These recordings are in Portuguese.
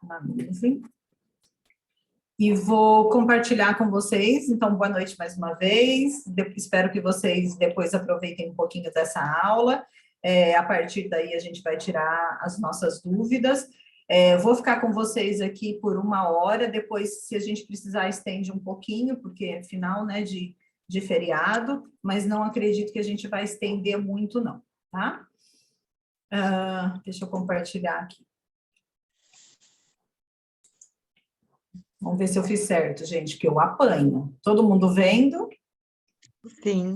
na nuvem. E vou compartilhar com vocês, então, boa noite mais uma vez, espero que vocês depois aproveitem um pouquinho dessa aula, a partir daí a gente vai tirar as nossas dúvidas, vou ficar com vocês aqui por 1 hora, depois, se a gente precisar, estende um pouquinho, porque é final, né, de feriado, mas não acredito que a gente vai estender muito, não, tá? Deixa eu compartilhar aqui. Vamos ver se eu fiz certo, gente, que eu apanho. Todo mundo vendo? Sim.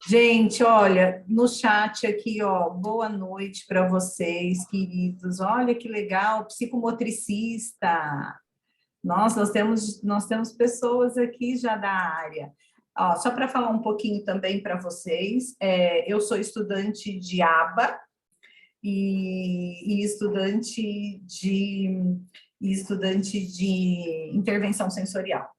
Gente, olha, no chat aqui, ó, boa noite para vocês, queridos. Olha que legal, psicomotricista. Nossa, nós temos pessoas aqui já da área. Ó, só para falar um pouquinho também para vocês, eu sou estudante de ABA e estudante de intervenção sensorial,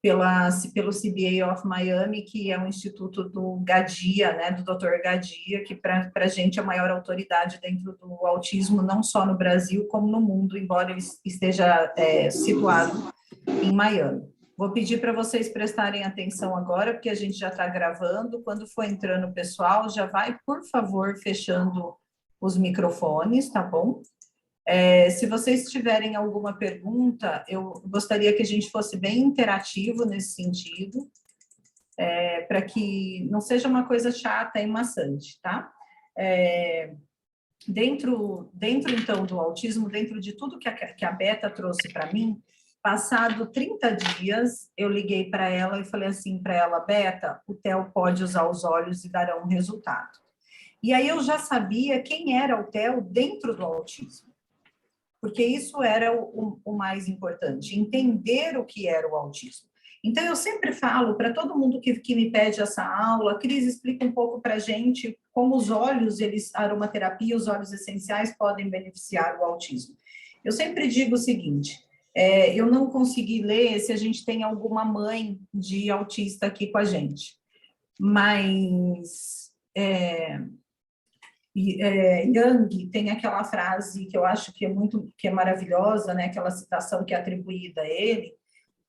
pelo CBA of Miami, que é um instituto do Gadia, né, do Dr. Gadia, que para a gente é a maior autoridade dentro do autismo, não só no Brasil, como no mundo, embora ele esteja situado em Miami. Vou pedir para vocês prestarem atenção agora, porque a gente já está gravando. Quando for entrando o pessoal, já vai, por favor, fechando os microfones, tá bom? Se vocês tiverem alguma pergunta, eu gostaria que a gente fosse bem interativo nesse sentido, para que não seja uma coisa chata e maçante, tá? Dentro, então, do autismo, dentro de tudo que a Beta trouxe para mim, passado 30 dias, eu liguei para ela e falei assim para ela, Beta, o Theo pode usar os olhos e dará um resultado. E aí eu já sabia quem era o Theo dentro do autismo, porque isso era o mais importante, entender o que era o autismo. Então, eu sempre falo para todo mundo que me pede essa aula, Cris, explica um pouco para a gente como os olhos, a aromaterapia, os óleos essenciais podem beneficiar o autismo. Eu sempre digo o seguinte, eu não consegui ler se a gente tem alguma mãe de autista aqui com a gente, mas... Jung tem aquela frase que eu acho que é maravilhosa, né? Aquela citação que é atribuída a ele,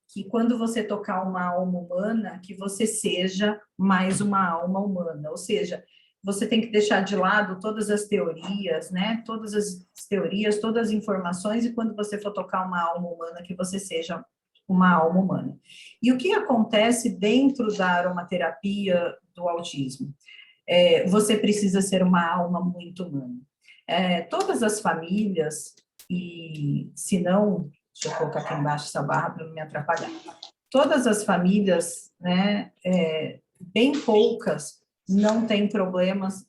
que quando você tocar uma alma humana, que você seja mais uma alma humana, ou seja, você tem que deixar de lado todas as teorias, né? Todas as teorias, todas as informações, e quando você for tocar uma alma humana, que você seja uma alma humana. E o que acontece dentro da aromaterapia do autismo? Você precisa ser uma alma muito humana. Todas as famílias, e se não, deixa eu colocar aqui embaixo essa barra para não me atrapalhar, todas as famílias, né, bem poucas, não têm problemas.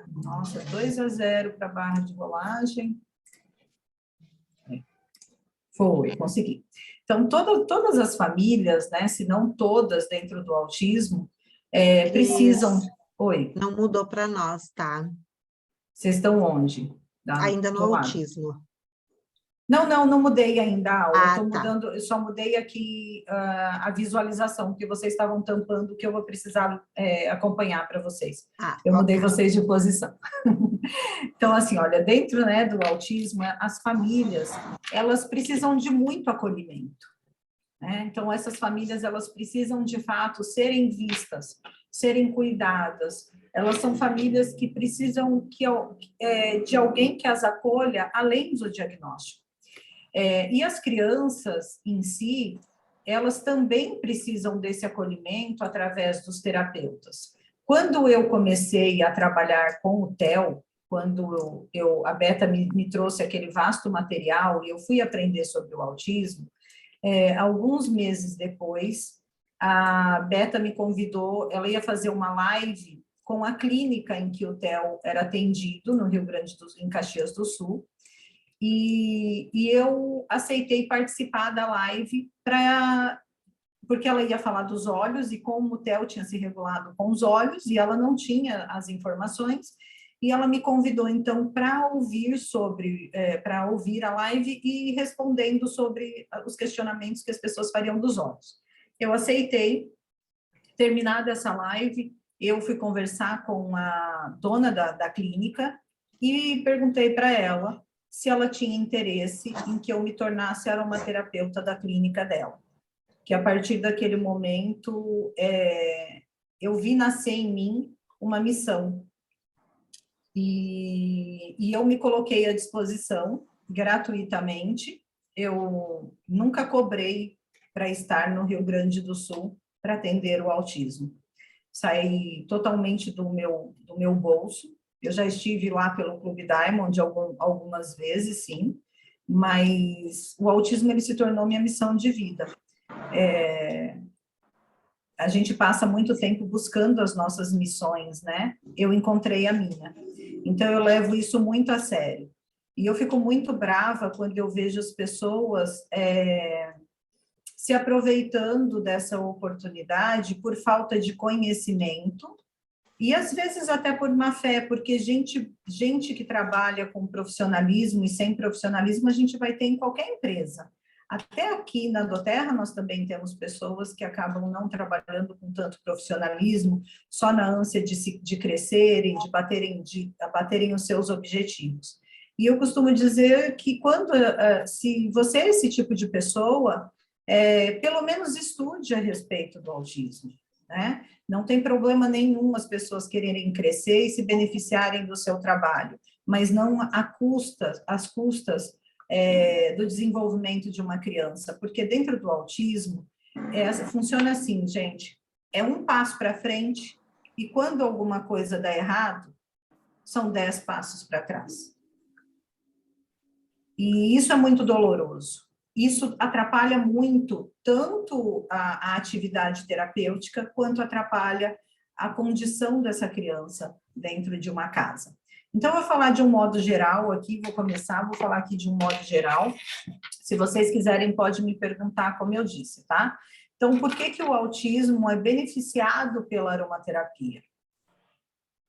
Nossa, 2-0 para a barra de rolagem. Foi, consegui. Então, todas as famílias, né, se não todas dentro do autismo, precisam... Oi. Não mudou para nós, tá? Vocês estão onde? Ainda no autismo. Não mudei ainda a aula. Eu tá. eu só mudei aqui a visualização, porque vocês estavam tampando, que eu vou precisar acompanhar para vocês. Eu mudei vocês de posição. Então, assim, olha, dentro, né, do autismo, as famílias, elas precisam de muito acolhimento. Né? Então, essas famílias, elas precisam, de fato, serem vistas, serem cuidadas. Elas são famílias que precisam de alguém que as acolha, além do diagnóstico. E as crianças, em si, elas também precisam desse acolhimento através dos terapeutas. Quando eu comecei a trabalhar com o Theo, quando a Beta me trouxe aquele vasto material e eu fui aprender sobre o autismo, alguns meses depois, a Beta me convidou, ela ia fazer uma live com a clínica em que o Theo era atendido, no Rio Grande do Sul, em Caxias do Sul, e eu aceitei participar da live porque ela ia falar dos olhos, e como o Theo tinha se regulado com os olhos, e ela não tinha as informações, e ela me convidou, então, para ouvir a live e respondendo sobre os questionamentos que as pessoas fariam dos olhos. Eu aceitei. Terminada essa live, eu fui conversar com a dona da clínica e perguntei para ela se ela tinha interesse em que eu me tornasse aromaterapeuta da clínica dela. Que a partir daquele momento, eu vi nascer em mim uma missão. E eu me coloquei à disposição gratuitamente. Eu nunca cobrei para estar no Rio Grande do Sul para atender o autismo. Saí totalmente do meu bolso. Eu já estive lá pelo Clube Diamond algumas vezes, sim, mas o autismo ele se tornou minha missão de vida. A gente passa muito tempo buscando as nossas missões, né? Eu encontrei a minha. Então, eu levo isso muito a sério. E eu fico muito brava quando eu vejo as pessoas se aproveitando dessa oportunidade por falta de conhecimento e, às vezes, até por má fé, porque gente que trabalha com profissionalismo e sem profissionalismo, a gente vai ter em qualquer empresa. Até aqui na Doterra, nós também temos pessoas que acabam não trabalhando com tanto profissionalismo, só na ânsia de crescerem, de baterem os seus objetivos. E eu costumo dizer que se você é esse tipo de pessoa, pelo menos estude a respeito do autismo, né? Não tem problema nenhum as pessoas quererem crescer e se beneficiarem do seu trabalho, mas não às custas do desenvolvimento de uma criança, porque dentro do autismo, funciona assim, gente, é um passo para frente, e quando alguma coisa dá errado, são 10 passos para trás. E isso é muito doloroso. Isso atrapalha muito, tanto a atividade terapêutica, quanto atrapalha a condição dessa criança dentro de uma casa. Então, eu vou falar de um modo geral aqui, vou falar aqui de um modo geral. Se vocês quiserem, pode me perguntar, como eu disse, tá? Então, por que o autismo é beneficiado pela aromaterapia?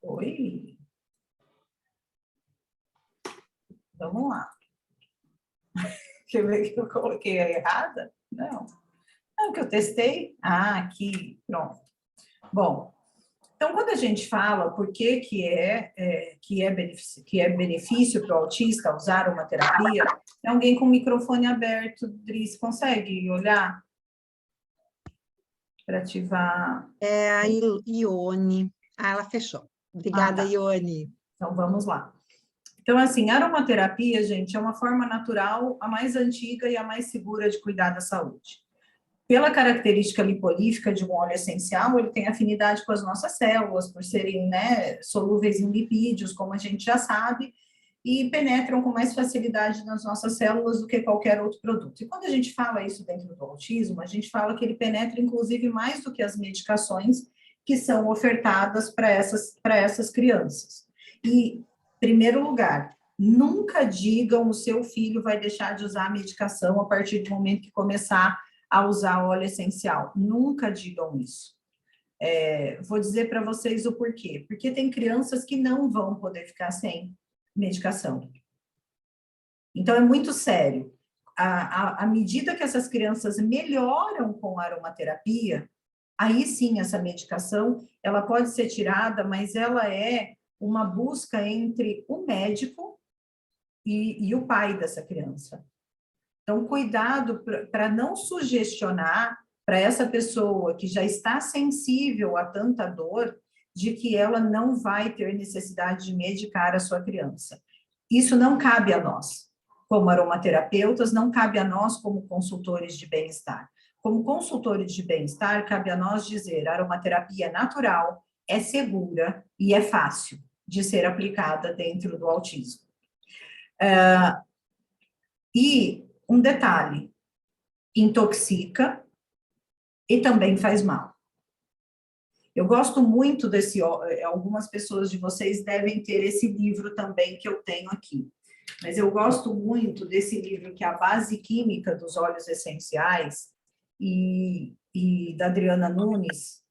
Oi? Vamos lá. Quer ver que eu coloquei a errada? Não. Não, que eu testei? Ah, aqui, pronto. Bom, então, quando a gente fala por que é benefício para o autista usar uma terapia, tem alguém com o microfone aberto, Dris, consegue olhar para ativar? É a Ione. Ah, ela fechou. Obrigada, tá. Ione. Então, vamos lá. Então, assim, a aromaterapia, gente, é uma forma natural, a mais antiga e a mais segura de cuidar da saúde. Pela característica lipolífica de um óleo essencial, ele tem afinidade com as nossas células, por serem, né, solúveis em lipídios, como a gente já sabe, e penetram com mais facilidade nas nossas células do que qualquer outro produto. E quando a gente fala isso dentro do autismo, a gente fala que ele penetra, inclusive, mais do que as medicações que são ofertadas para essas crianças. E, em primeiro lugar, nunca digam o seu filho vai deixar de usar a medicação a partir do momento que começar a usar óleo essencial. Nunca digam isso. Vou dizer para vocês o porquê. Porque tem crianças que não vão poder ficar sem medicação. Então, é muito sério. À medida que essas crianças melhoram com a aromaterapia, aí sim, essa medicação, ela pode ser tirada, mas ela é uma busca entre o médico e o pai dessa criança. Então, cuidado para não sugestionar para essa pessoa que já está sensível a tanta dor, de que ela não vai ter necessidade de medicar a sua criança. Isso não cabe a nós, como aromaterapeutas, não cabe a nós como consultores de bem-estar. Como consultores de bem-estar, cabe a nós dizer, a aromaterapia é natural, é segura e é fácil de ser aplicada dentro do autismo. E um detalhe, intoxica e também faz mal. Eu gosto muito algumas pessoas de vocês devem ter esse livro também que eu tenho aqui, mas eu gosto muito desse livro que é a Base Química dos Óleos Essenciais e da Adriana Nunes,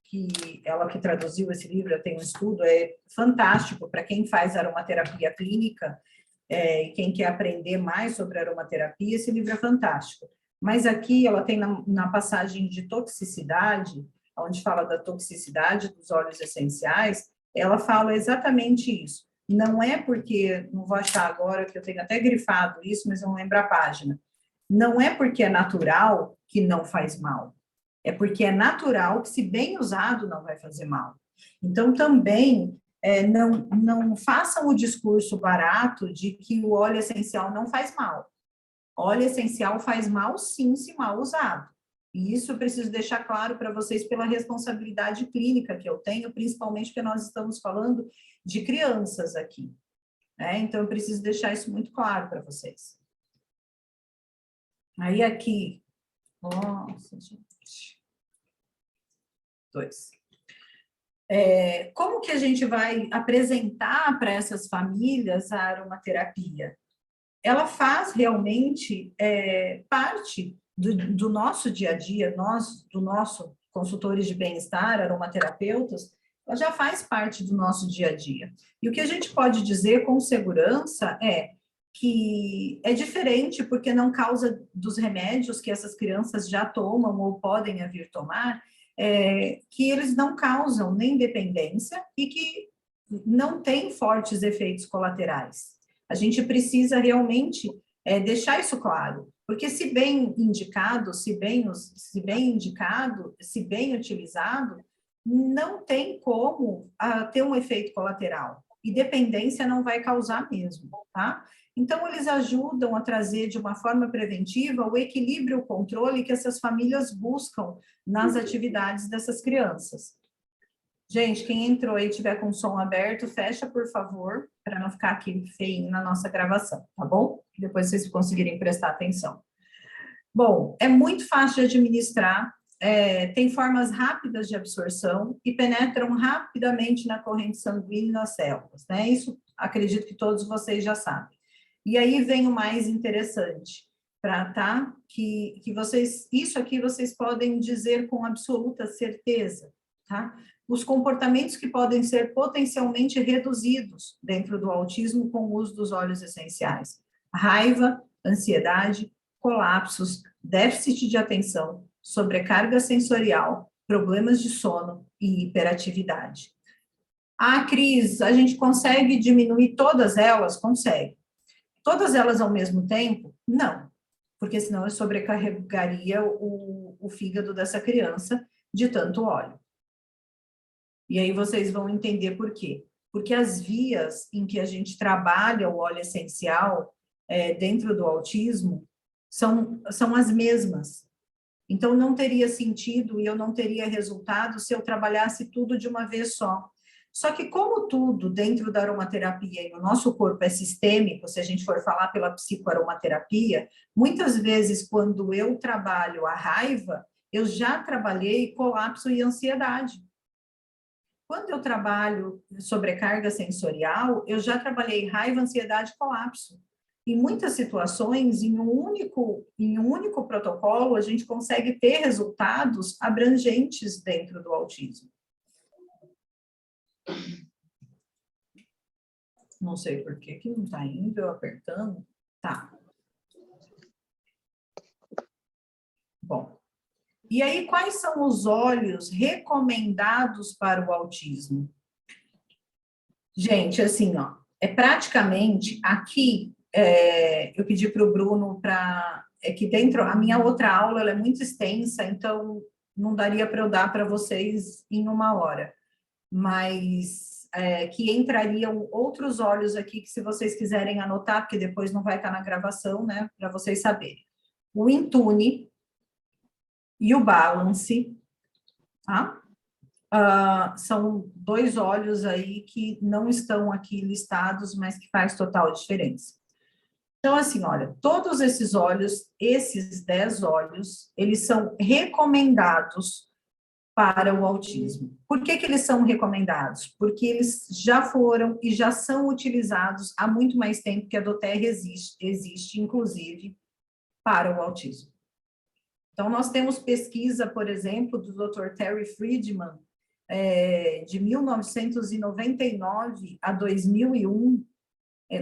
ela que traduziu esse livro, tem um estudo, é fantástico para quem faz aromaterapia clínica, e quem quer aprender mais sobre aromaterapia, esse livro é fantástico. Mas aqui ela tem na passagem de toxicidade, onde fala da toxicidade dos óleos essenciais, ela fala exatamente isso. não é porque, não vou achar agora, que eu tenho até grifado isso, mas eu não lembro a página, não é porque é natural que não faz mal, é porque é natural que, se bem usado, não vai fazer mal. Então, também, não façam o discurso barato de que o óleo essencial não faz mal. Óleo essencial faz mal, sim, se mal usado. E isso eu preciso deixar claro para vocês pela responsabilidade clínica que eu tenho, principalmente porque nós estamos falando de crianças aqui, né? Então, eu preciso deixar isso muito claro para vocês. Aí, aqui, nossa, gente. 2. Como que a gente vai apresentar para essas famílias a aromaterapia? Ela faz realmente parte do nosso dia a dia, do nosso consultores de bem-estar, aromaterapeutas, ela já faz parte do nosso dia a dia. E o que a gente pode dizer com segurança é que é diferente porque não causa dos remédios que essas crianças já tomam ou podem vir tomar, que eles não causam nem dependência e que não têm fortes efeitos colaterais. A gente precisa realmente deixar isso claro, porque se bem indicado, se bem utilizado, não tem como ter um efeito colateral. E dependência não vai causar mesmo, tá? Então, eles ajudam a trazer de uma forma preventiva o equilíbrio e o controle que essas famílias buscam nas atividades dessas crianças. Gente, quem entrou aí e tiver com o som aberto, fecha, por favor, para não ficar aqui feio na nossa gravação, tá bom? Depois vocês conseguirem prestar atenção. Bom, é muito fácil de administrar, tem formas rápidas de absorção e penetram rapidamente na corrente sanguínea e nas células, né? Isso acredito que todos vocês já sabem. E aí vem o mais interessante, tá? Que vocês, isso aqui vocês podem dizer com absoluta certeza, tá? Os comportamentos que podem ser potencialmente reduzidos dentro do autismo com o uso dos óleos essenciais: raiva, ansiedade, colapsos, déficit de atenção, sobrecarga sensorial, problemas de sono e hiperatividade. Ah, Cris, a gente consegue diminuir todas elas? Consegue. Todas elas ao mesmo tempo? Não, porque senão eu sobrecarregaria o fígado dessa criança de tanto óleo. E aí vocês vão entender por quê. Porque as vias em que a gente trabalha o óleo essencial dentro do autismo são as mesmas. Então, não teria sentido e eu não teria resultado se eu trabalhasse tudo de uma vez só. Só que como tudo dentro da aromaterapia e no nosso corpo é sistêmico, se a gente for falar pela psicoaromaterapia, muitas vezes quando eu trabalho a raiva, eu já trabalhei colapso e ansiedade. Quando eu trabalho sobrecarga sensorial, eu já trabalhei raiva, ansiedade e colapso. Em muitas situações, em um único protocolo, a gente consegue ter resultados abrangentes dentro do autismo. Não sei por que não está indo, eu apertando. Tá. Bom. E aí, quais são os óleos recomendados para o autismo? Gente, assim, ó, praticamente aqui, eu pedi para o Bruno que dentro, a minha outra aula ela é muito extensa, então não daria para eu dar para vocês em 1 hora, mas que entrariam outros óleos aqui, que se vocês quiserem anotar, porque depois não vai estar na gravação, né, para vocês saberem. O Intune e o Balance, tá? São 2 óleos aí que não estão aqui listados, mas que faz total diferença. Então, assim, olha, todos esses óleos, esses 10 óleos, eles são recomendados para o autismo. Por que eles são recomendados? Porque eles já foram e já são utilizados há muito mais tempo que a doTERRA existe, inclusive, para o autismo. Então, nós temos pesquisa, por exemplo, do Dr. Terry Friedman, de 1999 a 2001,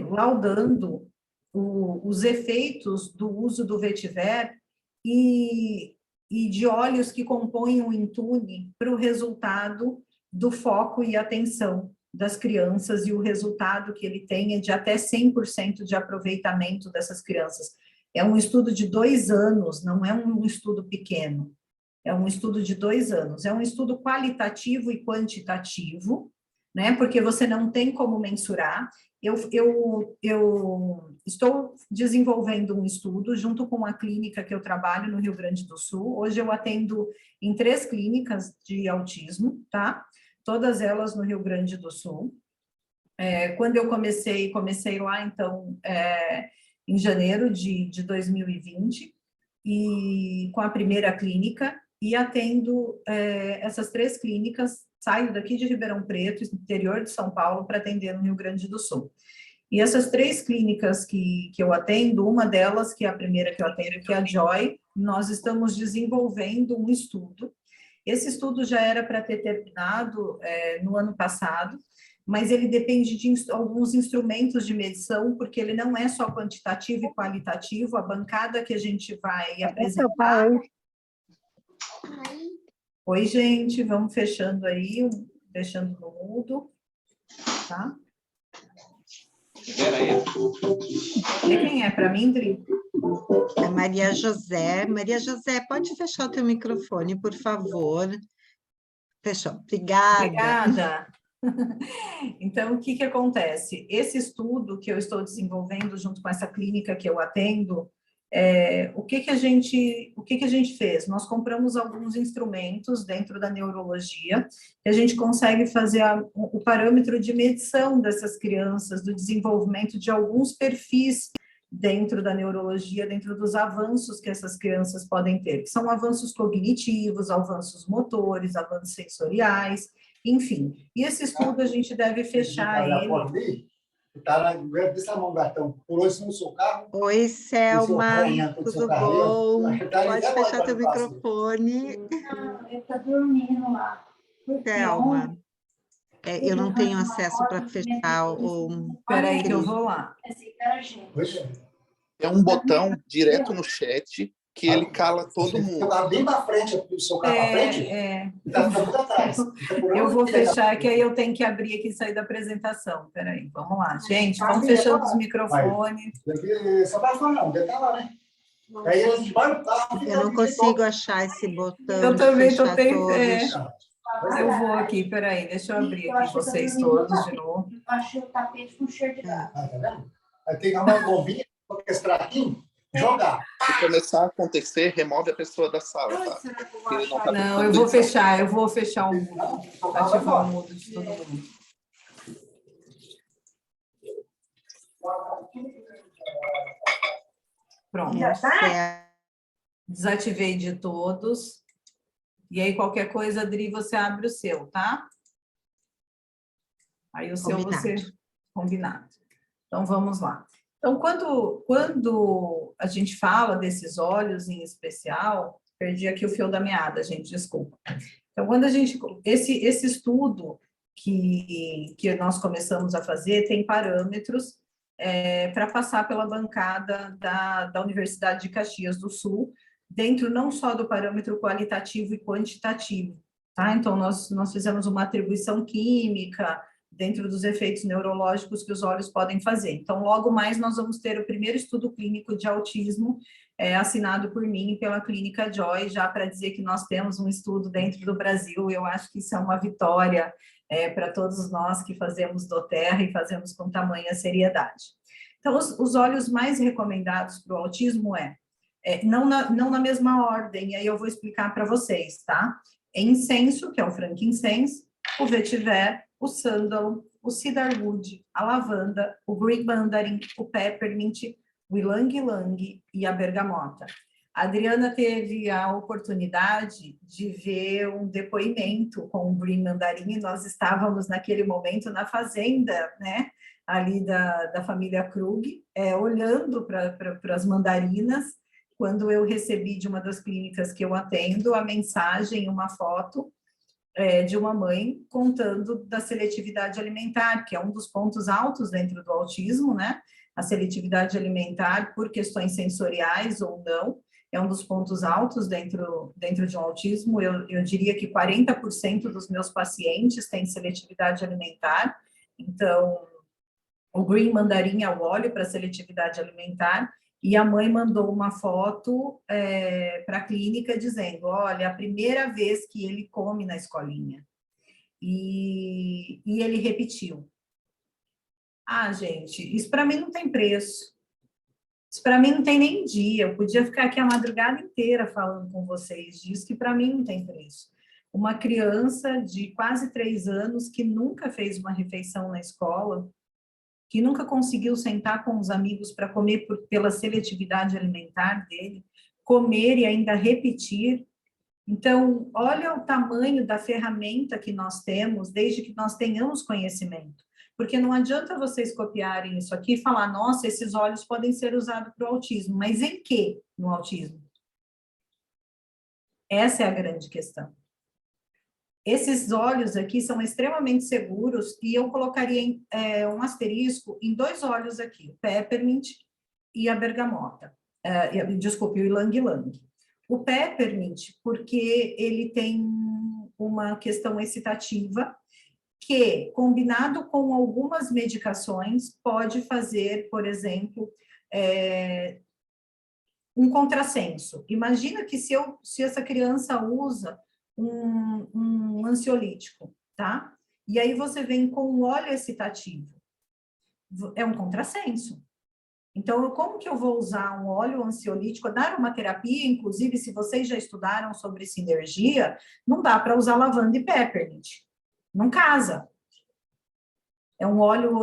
laudando os efeitos do uso do vetiver e de óleos que compõem o Intune para o resultado do foco e atenção das crianças e o resultado que ele tem é de até 100% de aproveitamento dessas crianças. É um estudo de 2 anos, não é um estudo pequeno, é um estudo de 2 anos, é um estudo qualitativo e quantitativo, né, porque você não tem como mensurar. Eu estou desenvolvendo um estudo junto com a clínica que eu trabalho no Rio Grande do Sul. Hoje eu atendo em 3 clínicas de autismo, tá? Todas elas no Rio Grande do Sul. Quando eu comecei lá, então, em janeiro de 2020, e com a primeira clínica, e atendo essas 3 clínicas, saio daqui de Ribeirão Preto, interior de São Paulo, para atender no Rio Grande do Sul. E essas 3 clínicas que eu atendo, uma delas, que é a primeira que eu atendo, que é a Joy, nós estamos desenvolvendo um estudo. Esse estudo já era para ter terminado no ano passado, mas ele depende de alguns instrumentos de medição, porque ele não é só quantitativo e qualitativo. A bancada que a gente vai apresentar... Oi, gente, vamos fechando aí, deixando no mudo, tá? Espera aí. E quem é? Para mim, Dri? É Maria José. Maria José, pode fechar o teu microfone, por favor? Fechou. Obrigada. Obrigada. Então, o que acontece? Esse estudo que eu estou desenvolvendo junto com essa clínica que eu atendo, o que a gente fez? Nós compramos alguns instrumentos dentro da neurologia, que a gente consegue fazer o parâmetro de medição dessas crianças, do desenvolvimento de alguns perfis dentro da neurologia, dentro dos avanços que essas crianças podem ter, que são avanços cognitivos, avanços motores, avanços sensoriais, enfim. E esse estudo a gente deve fechar ele... Está dessa mão, gatão. Por hoje, no seu carro. Oi, Selma. Tudo bom? Pode fechar teu microfone. Não, ele está dormindo lá. Selma, eu não tenho acesso para fechar o... Espera aí que eu vou lá. É um botão direto no chat que ele cala todo mundo. Está bem para frente, o seu carro para frente? Está ficando atrás. Eu vou fechar, que aí eu tenho que abrir aqui e sair da apresentação. Espera aí, vamos lá. Gente, vamos fechando os microfones. Só para falar, não, deve estar lá, né? Aí eles debaixo do carro. Eu não consigo achar esse botão. Eu também estou tentando. Eu vou aqui, espera aí, deixa eu abrir aqui vocês todos de novo. Eu achei o tapete com cheiro de gato. Tá vendo? Aí tem uma bombinha, com esse traquinho, jogar. Se começar a acontecer, remove a pessoa da sala, tá? Ele não tá Não, eu vou fechar o mudo, ativar o mudo de todo mundo. Pronto. Desativei de todos. E aí, qualquer coisa, Adri, você abre o seu, tá? Aí o seu você... Combinado. Então, vamos lá. Então, quando a gente fala desses olhos em especial, perdi aqui o fio da meada, gente, desculpa. Então, quando a gente... Esse estudo que nós começamos a fazer tem parâmetros para passar pela bancada da Universidade de Caxias do Sul, dentro não só do parâmetro qualitativo e quantitativo, tá? Então, nós fizemos uma atribuição química dentro dos efeitos neurológicos que os olhos podem fazer. Então, logo mais, nós vamos ter o primeiro estudo clínico de autismo assinado por mim e pela Clínica Joy, já para dizer que nós temos um estudo dentro do Brasil. Eu acho que isso é uma vitória para todos nós que fazemos doTERRA e fazemos com tamanha seriedade. Então, os olhos mais recomendados para o autismo não na mesma ordem, e aí eu vou explicar para vocês, tá? Incenso, que é o frankincense, o vetiver, o sândalo, o cedarwood, a lavanda, o green mandarin, o peppermint, o ylang-ylang e a bergamota. A Adriana teve a oportunidade de ver um depoimento com o green mandarin, e nós estávamos naquele momento na fazenda, né, ali da família Krug, olhando para as mandarinas, quando eu recebi de uma das clínicas que eu atendo a mensagem, uma foto de uma mãe contando da seletividade alimentar, que é um dos pontos altos dentro do autismo, né? A seletividade alimentar por questões sensoriais ou não, é um dos pontos altos dentro de um autismo. Eu diria que 40% dos meus pacientes têm seletividade alimentar, então o Green Mandarim é o óleo para seletividade alimentar, e a mãe mandou uma foto para a clínica dizendo, olha, a primeira vez que ele come na escolinha. E ele repetiu. Ah, gente, isso para mim não tem preço. Isso para mim não tem nem dia. Eu podia ficar aqui a madrugada inteira falando com vocês disso, que para mim não tem preço. Uma criança de quase 3 anos que nunca fez uma refeição na escola, que nunca conseguiu sentar com os amigos para comer pela seletividade alimentar dele, comer e ainda repetir. Então, olha o tamanho da ferramenta que nós temos, desde que nós tenhamos conhecimento. Porque não adianta vocês copiarem isso aqui e falar, nossa, esses óleos podem ser usados para o autismo. Mas em que no autismo? Essa é a grande questão. Esses óleos aqui são extremamente seguros e eu colocaria um asterisco em 2 óleos aqui, o Peppermint e a bergamota. Desculpe, o Ylang Ylang. O Peppermint, porque ele tem uma questão excitativa que, combinado com algumas medicações, pode fazer, por exemplo, um contrassenso. Imagina que se essa criança usa um ansiolítico, tá? E aí você vem com um óleo excitativo. É um contrassenso. Então, como que eu vou usar um óleo ansiolítico, dar uma terapia, inclusive, se vocês já estudaram sobre sinergia, não dá para usar lavanda e peppermint. Não casa. É um óleo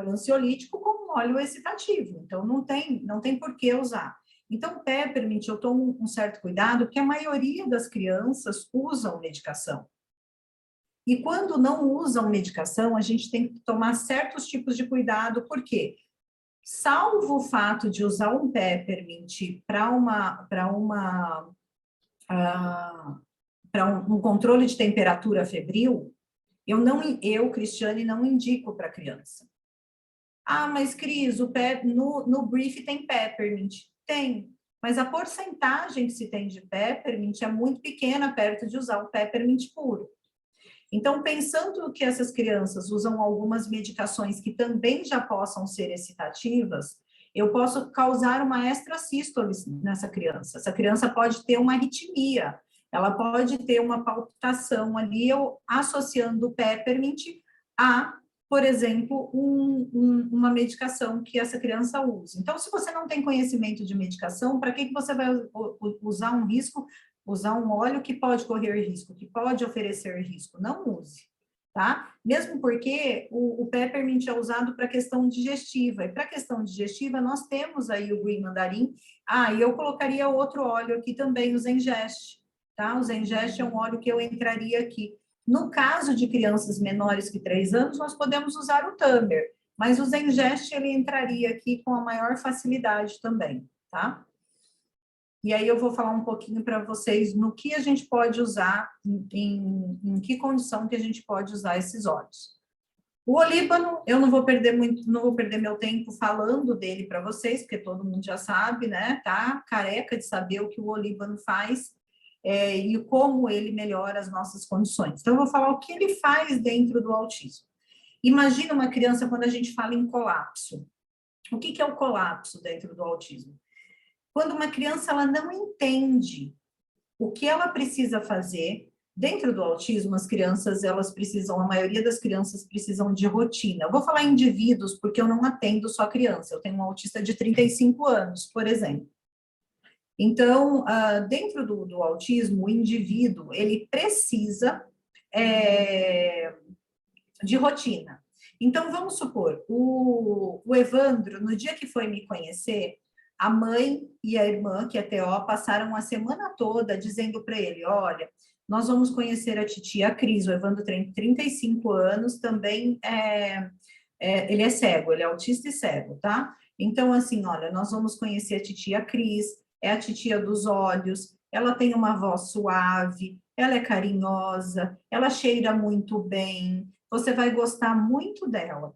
ansiolítico com um óleo excitativo. Então, não tem por que usar. Então, peppermint, eu tomo um certo cuidado, porque a maioria das crianças usam medicação. E quando não usam medicação, a gente tem que tomar certos tipos de cuidado, por quê? Salvo o fato de usar um peppermint para um controle de temperatura febril, eu, Cristiane, não indico para criança. Ah, mas Cris, no brief tem peppermint. Tem, mas a porcentagem que se tem de peppermint é muito pequena perto de usar o peppermint puro. Então, pensando que essas crianças usam algumas medicações que também já possam ser excitativas, eu posso causar uma extrasístole nessa criança. Essa criança pode ter uma arritmia, ela pode ter uma palpitação ali, eu associando o peppermint a, por exemplo, uma medicação que essa criança usa. Então, se você não tem conhecimento de medicação, para que você vai usar um óleo que pode correr risco, que pode oferecer risco? Não use, tá? Mesmo porque o peppermint é usado para questão digestiva, e para questão digestiva nós temos aí o Green Mandarim, e eu colocaria outro óleo aqui também, o Zengest, tá? O Zengest é um óleo que eu entraria aqui. No caso de crianças menores que 3 anos, nós podemos usar o Tamer, mas o Zengest, ele entraria aqui com a maior facilidade também, tá? E aí eu vou falar um pouquinho para vocês no que a gente pode usar, em que condição que a gente pode usar esses óleos. O olíbano, eu não vou perder meu tempo falando dele para vocês, porque todo mundo já sabe, né? Tá careca de saber o que o olíbano faz e como ele melhora as nossas condições. Então, eu vou falar o que ele faz dentro do autismo. Imagina uma criança quando a gente fala em colapso. O que é o colapso dentro do autismo? Quando uma criança ela não entende o que ela precisa fazer, dentro do autismo, as crianças, a maioria das crianças precisam de rotina. Eu vou falar em indivíduos, porque eu não atendo só criança, eu tenho um autista de 35 anos, por exemplo. Então, dentro do autismo, o indivíduo, ele precisa de rotina. Então, vamos supor, o Evandro, no dia que foi me conhecer, a mãe e a irmã, que é TO, passaram a semana toda dizendo para ele, olha, nós vamos conhecer a titia Cris, o Evandro tem 35 anos, também ele é cego, ele é autista e cego, tá? Então, assim, olha, nós vamos conhecer a titia Cris, é a titia dos olhos, ela tem uma voz suave, ela é carinhosa, ela cheira muito bem, você vai gostar muito dela.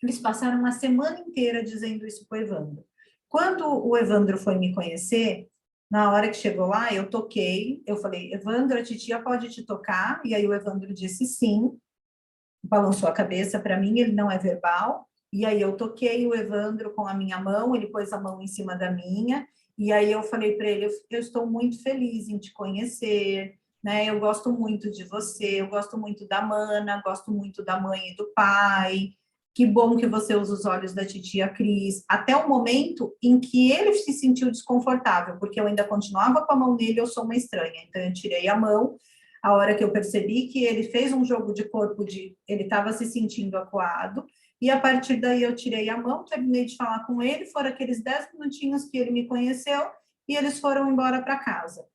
Eles passaram uma semana inteira dizendo isso para o Evandro. Quando o Evandro foi me conhecer, Na hora que chegou lá, eu toquei, eu falei, Evandro, a titia pode te tocar? E aí o Evandro disse sim, balançou a cabeça para mim, ele não é verbal, e aí eu toquei o Evandro com a minha mão, ele pôs a mão em cima da minha, e aí eu falei para ele, eu estou muito feliz em te conhecer, né? Eu gosto muito de você, eu gosto muito da Mana, gosto muito da mãe e do pai, que bom que você usa os olhos da titia Cris, até o momento em que ele se sentiu desconfortável, porque eu ainda continuava com a mão nele, eu sou uma estranha, então eu tirei a mão, a hora que eu percebi que ele fez um jogo de corpo, ele estava se sentindo acuado, e a partir daí eu tirei a mão, terminei de falar com ele, foram aqueles 10 minutinhos que ele me conheceu, e eles foram embora para casa.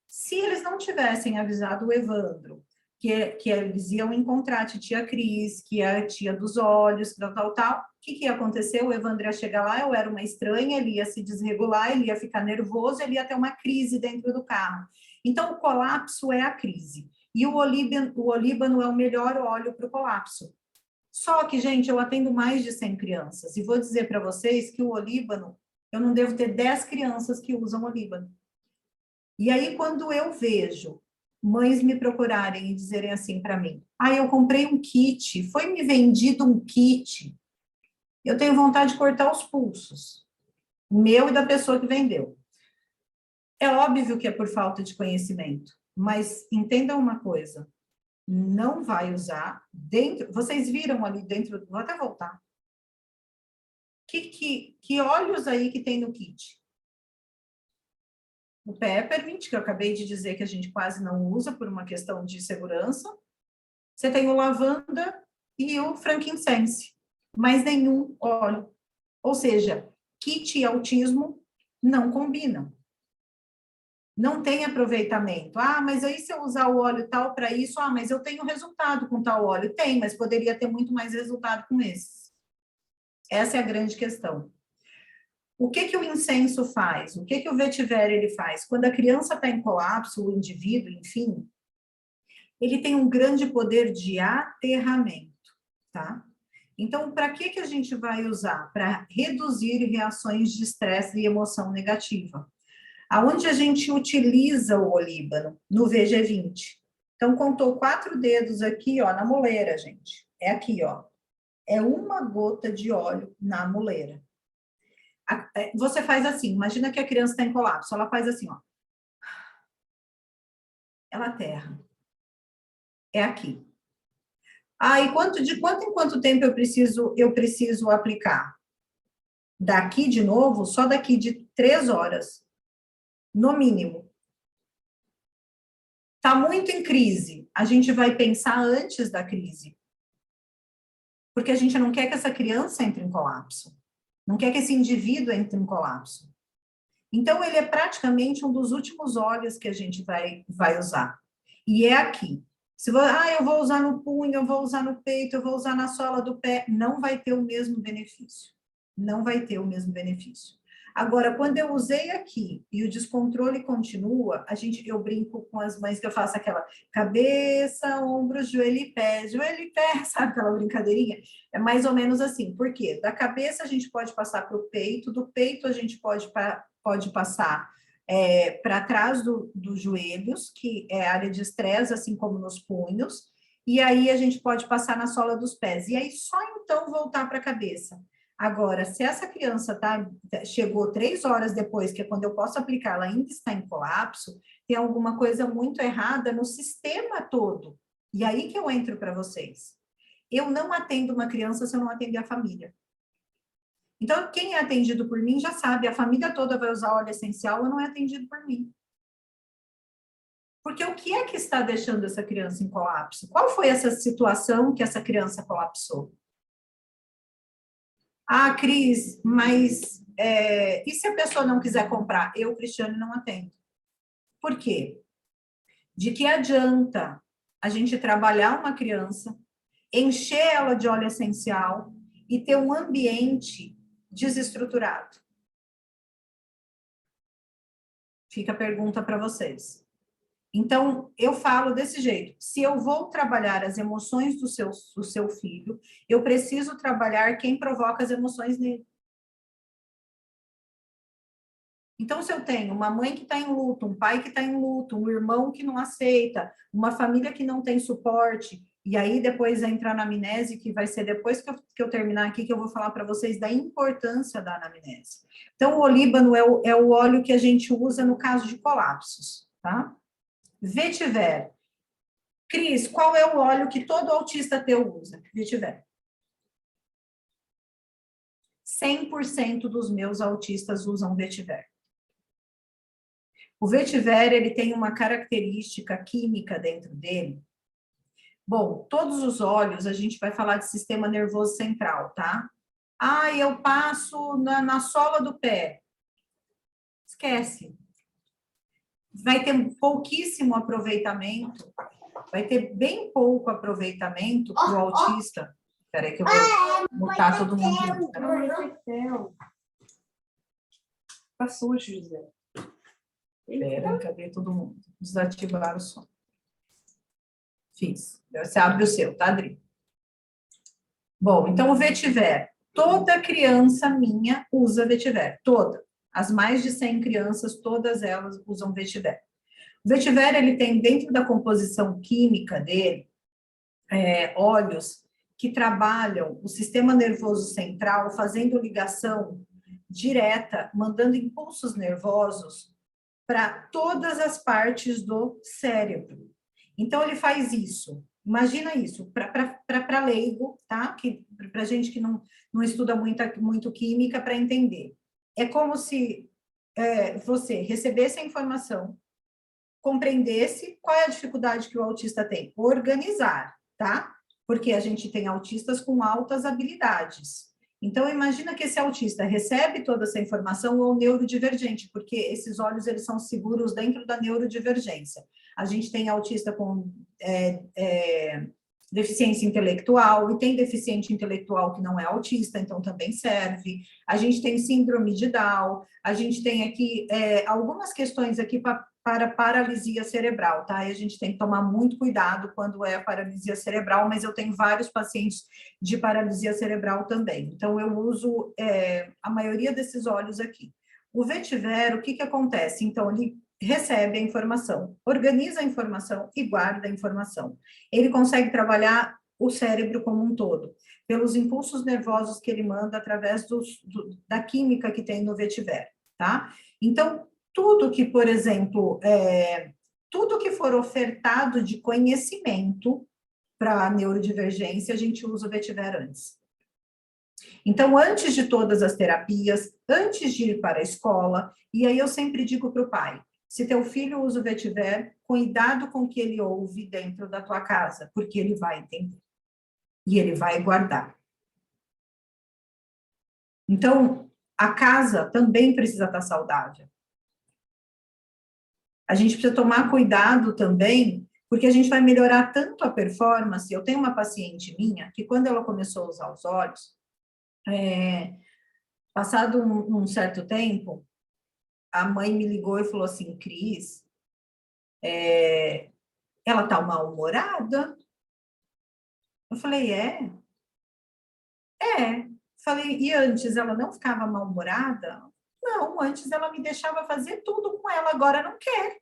Se eles não tivessem avisado o Evandro, que eles iam encontrar a titia Cris, que é a tia dos olhos, tal, o que ia acontecer? O Evandro ia chegar lá, eu era uma estranha, ele ia se desregular, ele ia ficar nervoso, ele ia ter uma crise dentro do carro. Então, o colapso é a crise. E o olíbano é o melhor óleo para o colapso. Só que, gente, eu atendo mais de 100 crianças, e vou dizer para vocês que o olíbano, eu não devo ter 10 crianças que usam olíbano. E aí, quando eu vejo mães me procurarem e dizerem assim para mim, eu comprei um kit, foi me vendido um kit, eu tenho vontade de cortar os pulsos, meu e da pessoa que vendeu. É óbvio que é por falta de conhecimento, mas entendam uma coisa, não vai usar dentro, vocês viram ali dentro, vou até voltar, que óleos aí que tem no kit? O peppermint, que eu acabei de dizer que a gente quase não usa por uma questão de segurança. Você tem o lavanda e o frankincense, mas nenhum óleo. Ou seja, kit e autismo não combinam. Não tem aproveitamento. Mas aí se eu usar o óleo tal para isso, mas eu tenho resultado com tal óleo. Tem, mas poderia ter muito mais resultado com esses. Essa é a grande questão. O que o incenso faz? O que o vetiver ele faz? Quando a criança está em colapso, o indivíduo, enfim, ele tem um grande poder de aterramento, tá? Então, para que a gente vai usar? Para reduzir reações de estresse e emoção negativa. Aonde a gente utiliza o olíbano? No VG20. Então, contou 4 dedos aqui, ó, na moleira, gente. É aqui, ó. É uma gota de óleo na moleira. Você faz assim, imagina que a criança está em colapso, ela faz assim, ó. Ela aterra. É aqui. E de quanto em quanto tempo eu preciso aplicar? Daqui de novo, só daqui de 3 horas, no mínimo. Está muito em crise, a gente vai pensar antes da crise. Porque a gente não quer que essa criança entre em colapso. Não quer que esse indivíduo entre em colapso. Então, ele é praticamente um dos últimos óleos que a gente vai usar. E é aqui. Se eu vou usar no punho, eu vou usar no peito, eu vou usar na sola do pé, não vai ter o mesmo benefício. Não vai ter o mesmo benefício. Agora, quando eu usei aqui e o descontrole continua, eu brinco com as mães que eu faço aquela cabeça, ombros, joelho e pé, sabe aquela brincadeirinha? É mais ou menos assim. Por quê? Da cabeça a gente pode passar para o peito, do peito a gente pode passar para trás dos joelhos, que é área de estresse, assim como nos punhos, e aí a gente pode passar na sola dos pés. E aí só então voltar para a cabeça. Agora, se essa criança chegou 3 horas depois, que é quando eu posso aplicar, ela ainda está em colapso, tem alguma coisa muito errada no sistema todo. E aí que eu entro para vocês. Eu não atendo uma criança se eu não atender a família. Então, quem é atendido por mim já sabe, a família toda vai usar óleo essencial, ou não é atendido por mim. Porque o que é que está deixando essa criança em colapso? Qual foi essa situação que essa criança colapsou? Cris, mas e se a pessoa não quiser comprar? Eu, Cristiane, não atendo. Por quê? De que adianta a gente trabalhar uma criança, encher ela de óleo essencial e ter um ambiente desestruturado? Fica a pergunta para vocês. Então, eu falo desse jeito. Se eu vou trabalhar as emoções do seu filho, eu preciso trabalhar quem provoca as emoções nele. Então, se eu tenho uma mãe que está em luto, um pai que está em luto, um irmão que não aceita, uma família que não tem suporte, e aí depois entra a anamnese, que vai ser depois que eu terminar aqui, que eu vou falar para vocês da importância da anamnese. Então, o olíbano é o óleo que a gente usa no caso de colapsos, tá? Vetiver. Cris, qual é o óleo que todo autista teu usa? Vetiver. 100% dos meus autistas usam vetiver. O vetiver, ele tem uma característica química dentro dele. Bom, todos os óleos, a gente vai falar de sistema nervoso central, tá? Ah, eu passo na sola do pé. Esquece. Vai ter pouquíssimo aproveitamento, vai ter bem pouco aproveitamento para o autista. Espera aí que eu vou botar todo mundo. Tá sujo, José. Espera, cadê todo mundo? Desativar o som. Fiz. Você abre o seu, tá, Adri? Bom, então o vetiver. Toda criança minha usa vetiver. Toda. As mais de 100 crianças, todas elas usam vetiver. O vetiver, ele tem dentro da composição química dele, óleos que trabalham o sistema nervoso central, fazendo ligação direta, mandando impulsos nervosos para todas as partes do cérebro. Então, ele faz isso. Imagina isso, para leigo, tá? Para gente que não estuda muito química, para entender. É como se você recebesse a informação, compreendesse qual é a dificuldade que o autista tem. Organizar, tá? Porque a gente tem autistas com altas habilidades. Então, imagina que esse autista recebe toda essa informação ou neurodivergente, porque esses olhos, eles são seguros dentro da neurodivergência. A gente tem autista com deficiência intelectual, e tem deficiente intelectual que não é autista, então também serve. A gente tem síndrome de Down, a gente tem aqui algumas questões aqui para paralisia cerebral, tá? E a gente tem que tomar muito cuidado quando é a paralisia cerebral, mas eu tenho vários pacientes de paralisia cerebral também. Então, eu uso a maioria desses óleos aqui. O vetiver, o que acontece? Então, ele recebe a informação, organiza a informação e guarda a informação. Ele consegue trabalhar o cérebro como um todo, pelos impulsos nervosos que ele manda através da química que tem no vetiver, tá? Então, tudo que, por exemplo, tudo que for ofertado de conhecimento para a neurodivergência, a gente usa o vetiver antes. Então, antes de todas as terapias, antes de ir para a escola, e aí eu sempre digo para o pai, se teu filho usa o vetiver, cuidado com o que ele ouve dentro da tua casa, porque ele vai entender. E ele vai guardar. Então, a casa também precisa estar saudável. A gente precisa tomar cuidado também, porque a gente vai melhorar tanto a performance. Eu tenho uma paciente minha, que quando ela começou a usar os óleos, passado um certo tempo, a mãe me ligou e falou assim, Cris, ela tá mal-humorada? Eu falei, é? Falei, e antes ela não ficava mal-humorada? Não, antes ela me deixava fazer tudo com ela, agora não quer.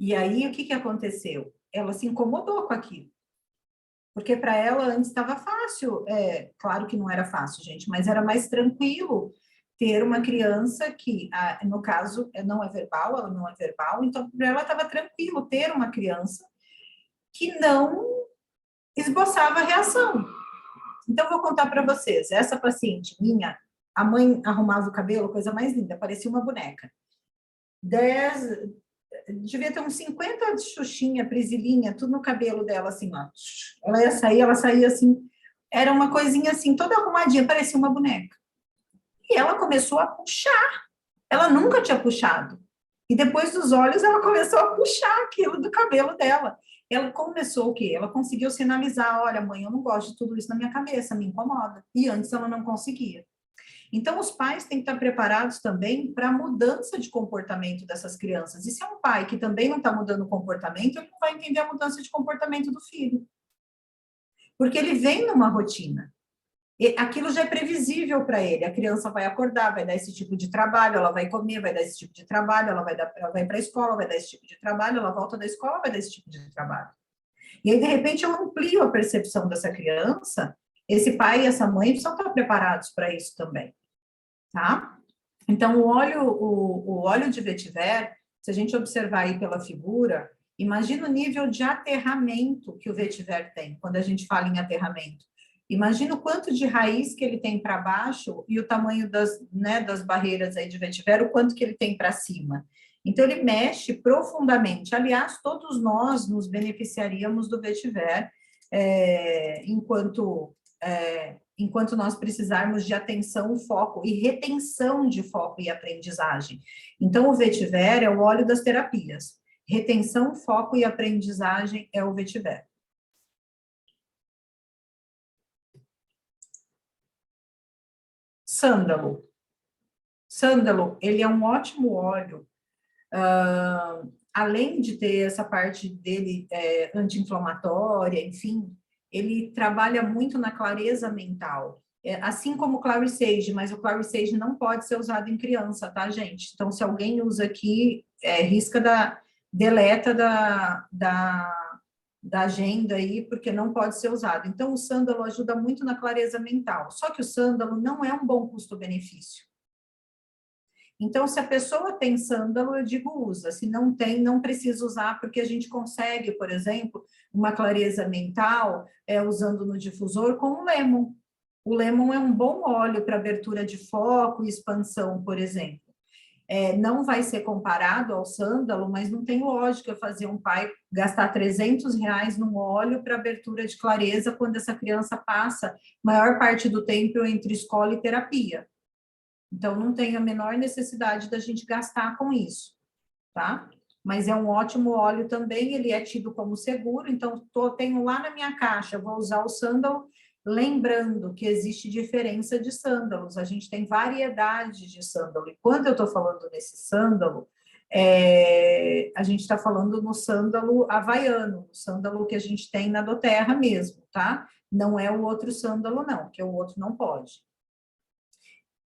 E aí, o que aconteceu? Ela se incomodou com aquilo. Porque para ela antes estava fácil. Claro que não era fácil, gente, mas era mais tranquilo ter uma criança que, no caso, não é verbal, ela não é verbal, então para ela estava tranquilo ter uma criança que não esboçava reação. Então, vou contar para vocês, essa paciente minha, a mãe arrumava o cabelo, coisa mais linda, parecia uma boneca. Devia ter uns 50 de xuxinha, prisilinha, tudo no cabelo dela, assim, ó. Ela saía assim, era uma coisinha assim, toda arrumadinha, parecia uma boneca. E ela começou a puxar. Ela nunca tinha puxado. E depois dos olhos, ela começou a puxar aquilo do cabelo dela. Ela começou o quê? Ela conseguiu sinalizar, olha, mãe, eu não gosto de tudo isso na minha cabeça, me incomoda. E antes ela não conseguia. Então, os pais têm que estar preparados também para a mudança de comportamento dessas crianças. E se é um pai que também não está mudando o comportamento, ele não vai entender a mudança de comportamento do filho. Porque ele vem numa rotina. E aquilo já é previsível para ele. A criança vai acordar, vai dar esse tipo de trabalho, ela vai comer, vai dar esse tipo de trabalho, ela vai para a escola, vai dar esse tipo de trabalho, ela volta da escola, vai dar esse tipo de trabalho. E aí, de repente, eu amplio a percepção dessa criança, esse pai e essa mãe precisam estar preparados para isso também, tá? Então, o óleo de vetiver, se a gente observar aí pela figura, imagina o nível de aterramento que o vetiver tem, quando a gente fala em aterramento. Imagina o quanto de raiz que ele tem para baixo e o tamanho das barreiras aí de vetiver, o quanto que ele tem para cima. Então, ele mexe profundamente. Aliás, todos nós nos beneficiaríamos do vetiver enquanto nós precisarmos de atenção, foco e retenção de foco e aprendizagem. Então, o vetiver é o óleo das terapias. Retenção, foco e aprendizagem é o vetiver. Sândalo. Sândalo, ele é um ótimo óleo, além de ter essa parte dele anti-inflamatória, enfim, ele trabalha muito na clareza mental, assim como o Clary Sage, mas o Clary Sage não pode ser usado em criança, tá, gente? Então, se alguém usa aqui, deleta da agenda aí, porque não pode ser usado. Então, o sândalo ajuda muito na clareza mental, só que o sândalo não é um bom custo-benefício. Então, se a pessoa tem sândalo, eu digo usa, se não tem, não precisa usar, porque a gente consegue, por exemplo, uma clareza mental usando no difusor com o lemon. O lemon é um bom óleo para abertura de foco e expansão, por exemplo. Não vai ser comparado ao sândalo, mas não tem lógica fazer um pai gastar R$300 num óleo para abertura de clareza quando essa criança passa maior parte do tempo entre escola e terapia. Então, não tem a menor necessidade da gente gastar com isso, tá? Mas é um ótimo óleo também, ele é tido como seguro, então tenho lá na minha caixa, vou usar o sândalo, lembrando que existe diferença de sândalos, a gente tem variedade de sândalo, e quando eu estou falando nesse sândalo, a gente está falando no sândalo havaiano, o sândalo que a gente tem na doTERRA mesmo, tá? Não é o outro sândalo não, que o outro não pode.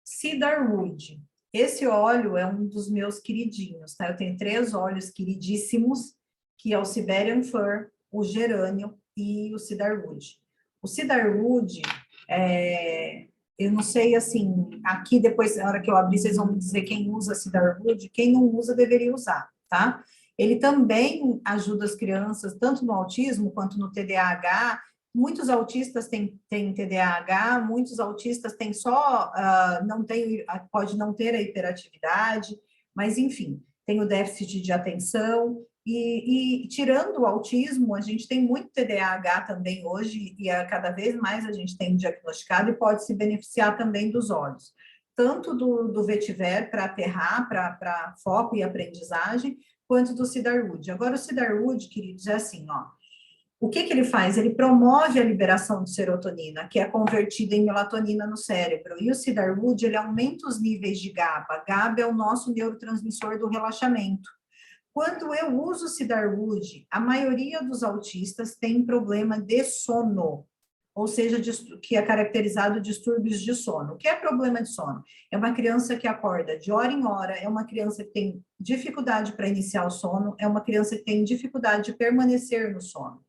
Cedarwood. Esse óleo é um dos meus queridinhos, tá? Eu tenho 3 óleos queridíssimos, que é o Siberian Fir, o gerânio e o cedarwood. O cedarwood, eu não sei, assim, aqui depois, na hora que eu abrir, vocês vão me dizer quem usa cedarwood, quem não usa deveria usar, tá? Ele também ajuda as crianças, tanto no autismo quanto no TDAH. Muitos autistas têm TDAH, muitos autistas têm pode não ter a hiperatividade, mas enfim, tem o déficit de atenção, e tirando o autismo, a gente tem muito TDAH também hoje, e cada vez mais a gente tem diagnosticado e pode se beneficiar também dos óleos, tanto do vetiver para aterrar, para foco e aprendizagem, quanto do cedarwood. Agora, o cedarwood, queridos, é assim, ó. O que ele faz? Ele promove a liberação de serotonina, que é convertida em melatonina no cérebro. E o cedarwood, ele aumenta os níveis de GABA. GABA é o nosso neurotransmissor do relaxamento. Quando eu uso o cedarwood, a maioria dos autistas tem problema de sono, ou seja, que é caracterizado distúrbios de sono. O que é problema de sono? É uma criança que acorda de hora em hora, é uma criança que tem dificuldade para iniciar o sono, é uma criança que tem dificuldade de permanecer no sono.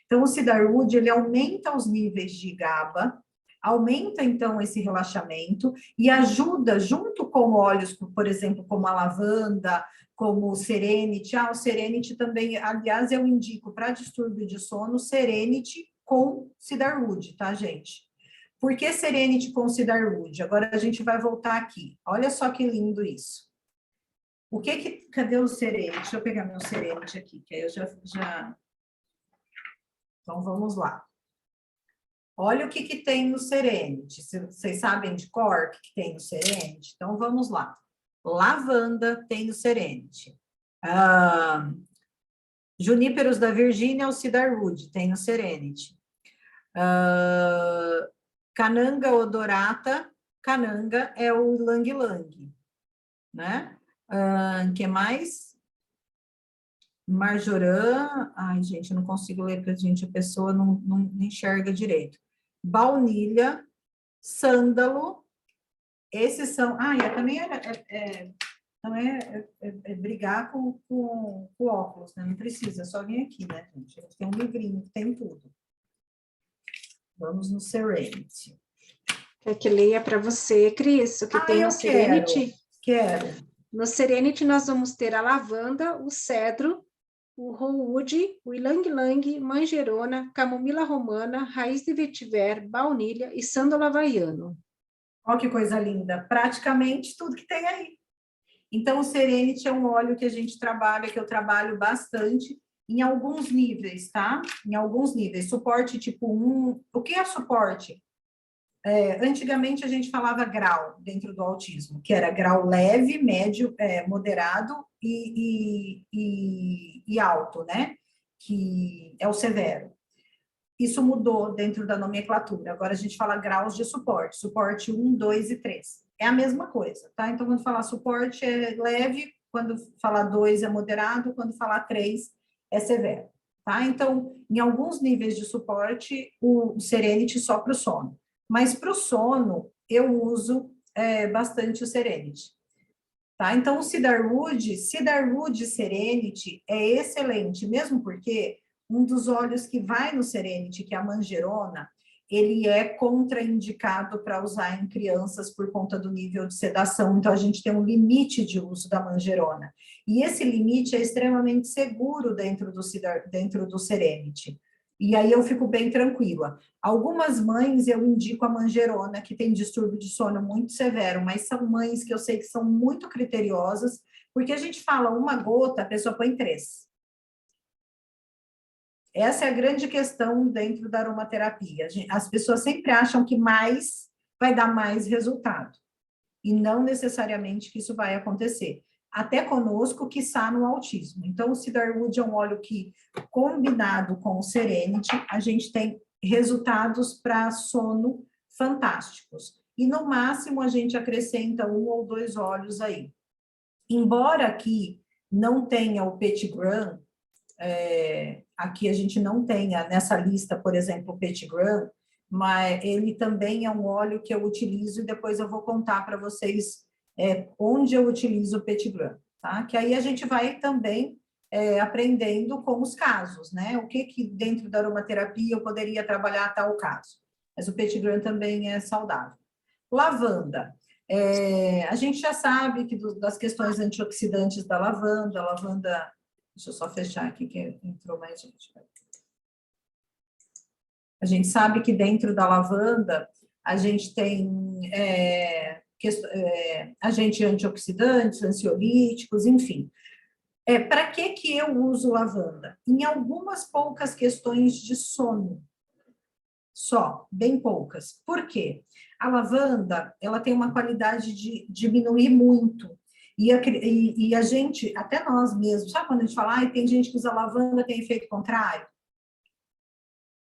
Então, o cedarwood, ele aumenta os níveis de GABA, aumenta, então, esse relaxamento e ajuda, junto com óleos, por exemplo, como a lavanda, como o Serenity. O Serenity também, aliás, eu indico para distúrbio de sono, Serenity com cedarwood, tá, gente? Por que Serenity com cedarwood? Agora a gente vai voltar aqui. Olha só que lindo isso. Cadê o Serenity? Deixa eu pegar meu Serenity aqui, que aí eu já... Então, vamos lá. Olha o que tem no Serenity. Vocês sabem de cor o que tem no Serenity? Então, vamos lá. Lavanda tem no Serenity. Juníperos da Virgínia, o cedarwood, tem no Serenity. Cananga odorata, cananga é o ylang-ylang, né? Que mais? Marjoram, ai, gente, eu não consigo ler, porque a pessoa não enxerga direito. Baunilha, sândalo, esses são... também é brigar com o óculos, né? Não precisa, é só vir aqui, né, gente? A gente tem um livrinho que tem tudo. Vamos no Serenity. Quer que leia para você, Cris, o que tem no Serenity? Quero. No Serenity, nós vamos ter a lavanda, o cedro, o rosewood, o ylang-ylang, manjerona, camomila romana, raiz de vetiver, baunilha e sândalo havaiano. Olha que coisa linda. Praticamente tudo que tem aí. Então, o Serenity é um óleo que a gente trabalha, que eu trabalho bastante, em alguns níveis, tá? Em alguns níveis. Suporte tipo 1. O que é suporte? Antigamente a gente falava grau dentro do autismo, que era grau leve, médio, moderado e alto, né? Que é o severo. Isso mudou dentro da nomenclatura. Agora a gente fala graus de suporte. Suporte 1, 2 e 3. É a mesma coisa, tá? Então, quando falar suporte é leve, quando falar 2 é moderado, quando falar 3 é severo, tá? Então, em alguns níveis de suporte, o Serenity só para o sono. Mas para o sono, eu uso bastante o Serenity. Tá? Então, o Cedarwood Serenity é excelente, mesmo porque um dos óleos que vai no Serenity, que é a manjerona, ele é contraindicado para usar em crianças por conta do nível de sedação. Então, a gente tem um limite de uso da manjerona. E esse limite é extremamente seguro dentro do Serenity. E aí eu fico bem tranquila. Algumas mães eu indico a manjerona, que tem distúrbio de sono muito severo, mas são mães que eu sei que são muito criteriosas, porque a gente fala uma gota, a pessoa põe 3. Essa é a grande questão dentro da aromaterapia. As pessoas sempre acham que mais vai dar mais resultado. E não necessariamente que isso vai acontecer. Até conosco, quiçá no autismo. Então, o Cedarwood é um óleo que, combinado com o Serenity, a gente tem resultados para sono fantásticos. E, no máximo, a gente acrescenta 1 ou 2 óleos aí. Embora aqui não tenha o Petitgram, aqui a gente não tenha nessa lista, por exemplo, o Petitgram, mas ele também é um óleo que eu utilizo e depois eu vou contar para vocês onde eu utilizo o Petitgram, tá? Que aí a gente vai também aprendendo com os casos, né? O que dentro da aromaterapia eu poderia trabalhar tal caso. Mas o Petitgram também é saudável. Lavanda. A gente já sabe que das questões antioxidantes da lavanda, deixa eu só fechar aqui que entrou mais gente. A gente sabe que dentro da lavanda a gente tem agentes antioxidantes, ansiolíticos, enfim. Para que eu uso lavanda? Em algumas poucas questões de sono. Só, bem poucas. Por quê? A lavanda, ela tem uma qualidade de diminuir muito. E a gente, até nós mesmos, sabe quando a gente fala, tem gente que usa lavanda, tem efeito contrário?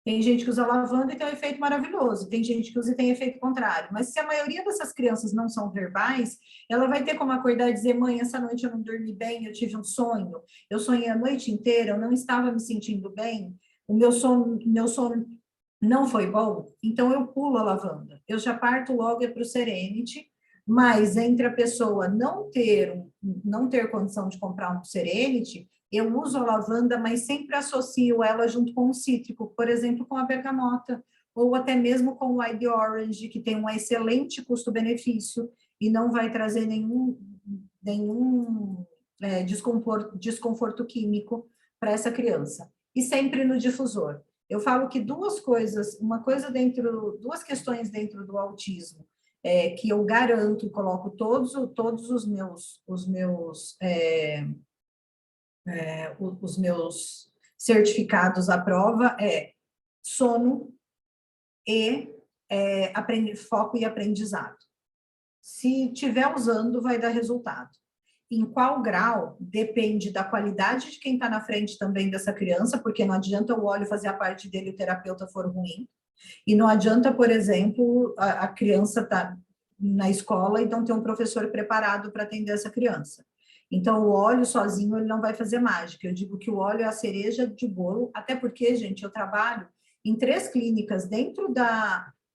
Tem gente que usa lavanda e tem um efeito maravilhoso, tem gente que usa e tem efeito contrário. Mas se a maioria dessas crianças não são verbais, ela vai ter como acordar e dizer, mãe, essa noite eu não dormi bem, eu tive um sonho, eu sonhei a noite inteira, eu não estava me sentindo bem, o meu sono não foi bom, então eu pulo a lavanda. Eu já parto logo para o Serenity, mas entre a pessoa não ter condição de comprar um Serenity, eu uso a lavanda, mas sempre associo ela junto com o cítrico, por exemplo, com a bergamota, ou até mesmo com o Wild Orange, que tem um excelente custo-benefício e não vai trazer nenhum desconforto químico para essa criança. E sempre no difusor. Eu falo que duas questões dentro do autismo, que eu garanto, coloco todos os meus certificados à prova, sono e foco e aprendizado. Se estiver usando, vai dar resultado. Em qual grau, depende da qualidade de quem está na frente também dessa criança, porque não adianta o óleo fazer a parte dele e o terapeuta for ruim, e não adianta, por exemplo, a criança estar na escola e não ter um professor preparado para atender essa criança. Então, o óleo sozinho, ele não vai fazer mágica. Eu digo que o óleo é a cereja de bolo, até porque, gente, eu trabalho em 3 clínicas dentro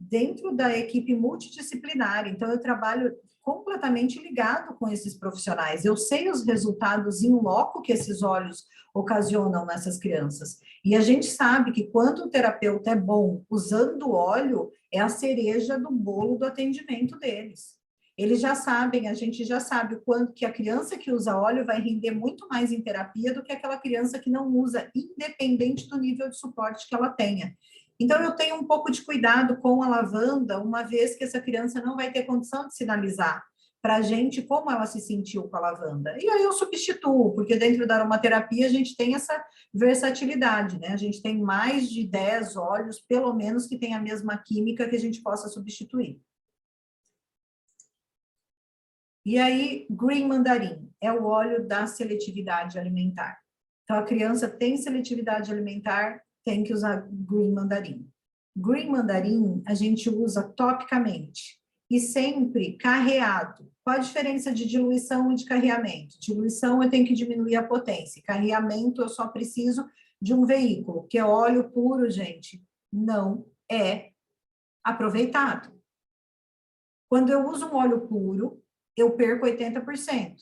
dentro da equipe multidisciplinar. Então, eu trabalho completamente ligado com esses profissionais. Eu sei os resultados in loco que esses olhos ocasionam nessas crianças. E a gente sabe que quando o terapeuta é bom usando o óleo, é a cereja do bolo do atendimento deles. Eles já sabem, a gente já sabe o quanto que a criança que usa óleo vai render muito mais em terapia do que aquela criança que não usa, independente do nível de suporte que ela tenha. Então, eu tenho um pouco de cuidado com a lavanda, uma vez que essa criança não vai ter condição de sinalizar para a gente como ela se sentiu com a lavanda. E aí eu substituo, porque dentro da aromaterapia a gente tem essa versatilidade, né? A gente tem mais de 10 óleos, pelo menos, que tem a mesma química que a gente possa substituir. E aí, Green Mandarim é o óleo da seletividade alimentar. Então, a criança tem seletividade alimentar, tem que usar Green Mandarim. Green Mandarim a gente usa topicamente e sempre carreado. Qual a diferença de diluição e de carreamento? Diluição eu tenho que diminuir a potência, carreamento eu só preciso de um veículo, porque óleo puro, gente, não é aproveitado. Quando eu uso um óleo puro, eu perco 80%.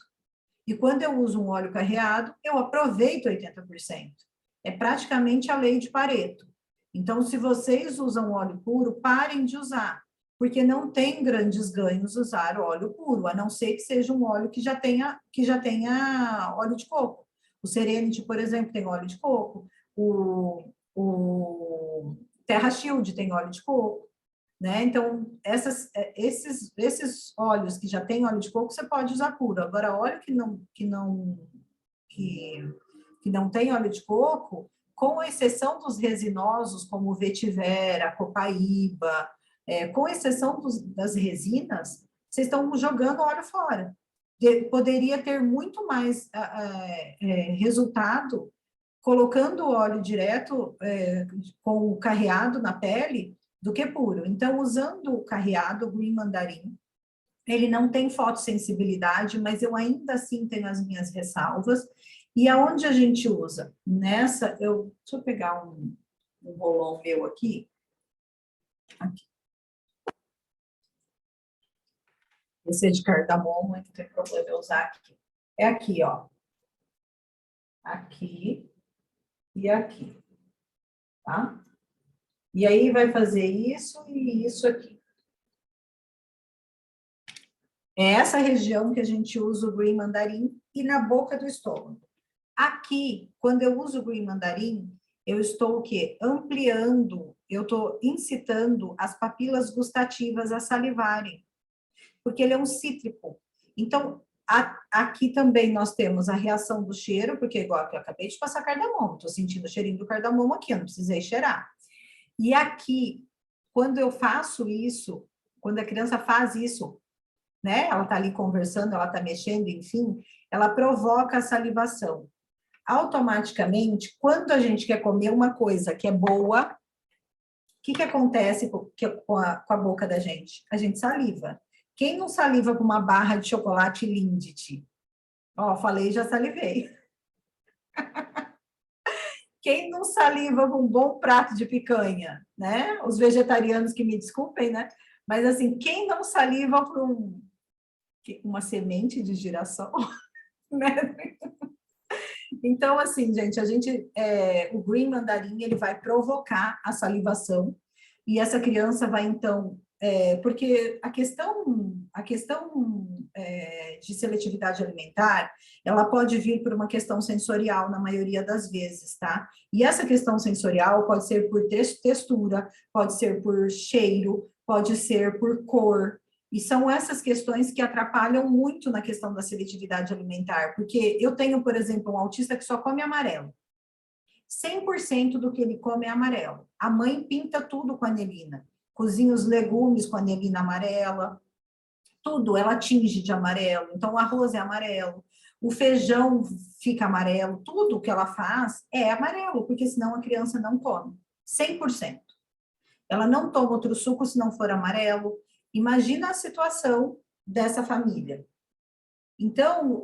E quando eu uso um óleo carreado, eu aproveito 80%. É praticamente a lei de Pareto. Então, se vocês usam óleo puro, parem de usar, porque não tem grandes ganhos usar óleo puro, a não ser que seja um óleo que já tenha óleo de coco. O Serenity, por exemplo, tem óleo de coco. O Terra Shield tem óleo de coco. Né? Então, esses óleos que já tem óleo de coco, você pode usar puro. Agora, óleo que não tem óleo de coco, com exceção dos resinosos, como o vetiver, a copaíba, com exceção das resinas, vocês estão jogando óleo fora. Poderia ter muito mais resultado colocando o óleo direto com o carreado na pele, do que puro. Então, usando o carreado, o Green Mandarim, ele não tem fotossensibilidade, mas eu ainda assim tenho as minhas ressalvas. E aonde a gente usa? Deixa eu pegar um rolão meu aqui. Esse é de cardamomo, não tem problema eu usar aqui. É aqui, ó. Aqui e aqui, tá? E aí vai fazer isso e isso aqui. É essa região que a gente usa o Green Mandarim e na boca do estômago. Aqui, quando eu uso o Green Mandarim, eu estou o quê? Ampliando, eu estou incitando as papilas gustativas a salivarem, porque ele é um cítrico. Então, aqui também nós temos a reação do cheiro, porque igual que eu acabei de passar cardamomo, estou sentindo o cheirinho do cardamomo aqui, eu não precisei cheirar. E aqui, quando eu faço isso, quando a criança faz isso, né? Ela está ali conversando, ela está mexendo, enfim, ela provoca a salivação. Automaticamente, quando a gente quer comer uma coisa que é boa, o que acontece com a boca da gente? A gente saliva. Quem não saliva com uma barra de chocolate Lindt? Ó, falei, já salivei. Quem não saliva com um bom prato de picanha, né? Os vegetarianos que me desculpem, né? Mas, assim, quem não saliva por uma semente de girassol, né? Então, assim, gente, o Green Mandarim, ele vai provocar a salivação e essa criança vai, então, porque a questão de seletividade alimentar, ela pode vir por uma questão sensorial na maioria das vezes, tá? E essa questão sensorial pode ser por textura, pode ser por cheiro, pode ser por cor, e são essas questões que atrapalham muito na questão da seletividade alimentar, porque eu tenho, por exemplo, um autista que só come amarelo. 100% do que ele come é amarelo. A mãe pinta tudo com anilina. Cozinha os legumes com anilina amarela. Tudo ela tinge de amarelo. Então, o arroz é amarelo. O feijão fica amarelo. Tudo que ela faz é amarelo, porque senão a criança não come. 100%. Ela não toma outro suco se não for amarelo. Imagina a situação dessa família. Então,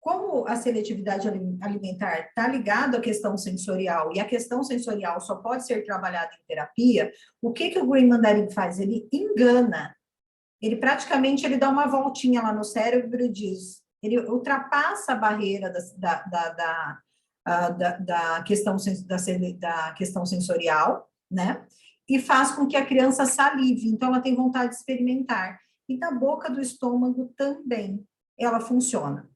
Como a seletividade alimentar está ligada à questão sensorial, e a questão sensorial só pode ser trabalhada em terapia, o que o Green Mandarin faz? Ele engana. Ele praticamente ele dá uma voltinha lá no cérebro e diz, ele ultrapassa a barreira da questão sensorial, né? E faz com que a criança salive, então ela tem vontade de experimentar. E na boca do estômago também ela funciona.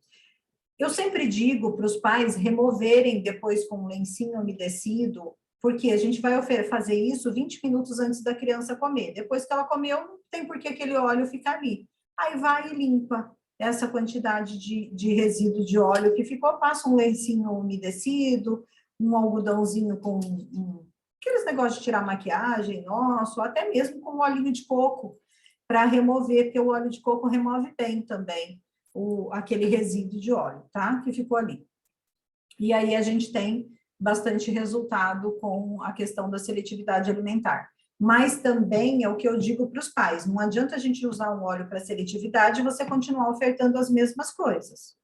Eu sempre digo para os pais removerem depois com um lencinho umedecido, porque a gente vai fazer isso 20 minutos antes da criança comer. Depois que ela comeu, não tem por que aquele óleo ficar ali. Aí vai e limpa essa quantidade de resíduo de óleo que ficou, passa um lencinho umedecido, um algodãozinho com aqueles negócios de tirar maquiagem, nosso, até mesmo com olhinho de coco, para remover, porque o óleo de coco remove bem também aquele resíduo de óleo, tá? Que ficou ali. E aí a gente tem bastante resultado com a questão da seletividade alimentar. Mas também é o que eu digo para os pais, não adianta a gente usar um óleo para seletividade e você continuar ofertando as mesmas coisas.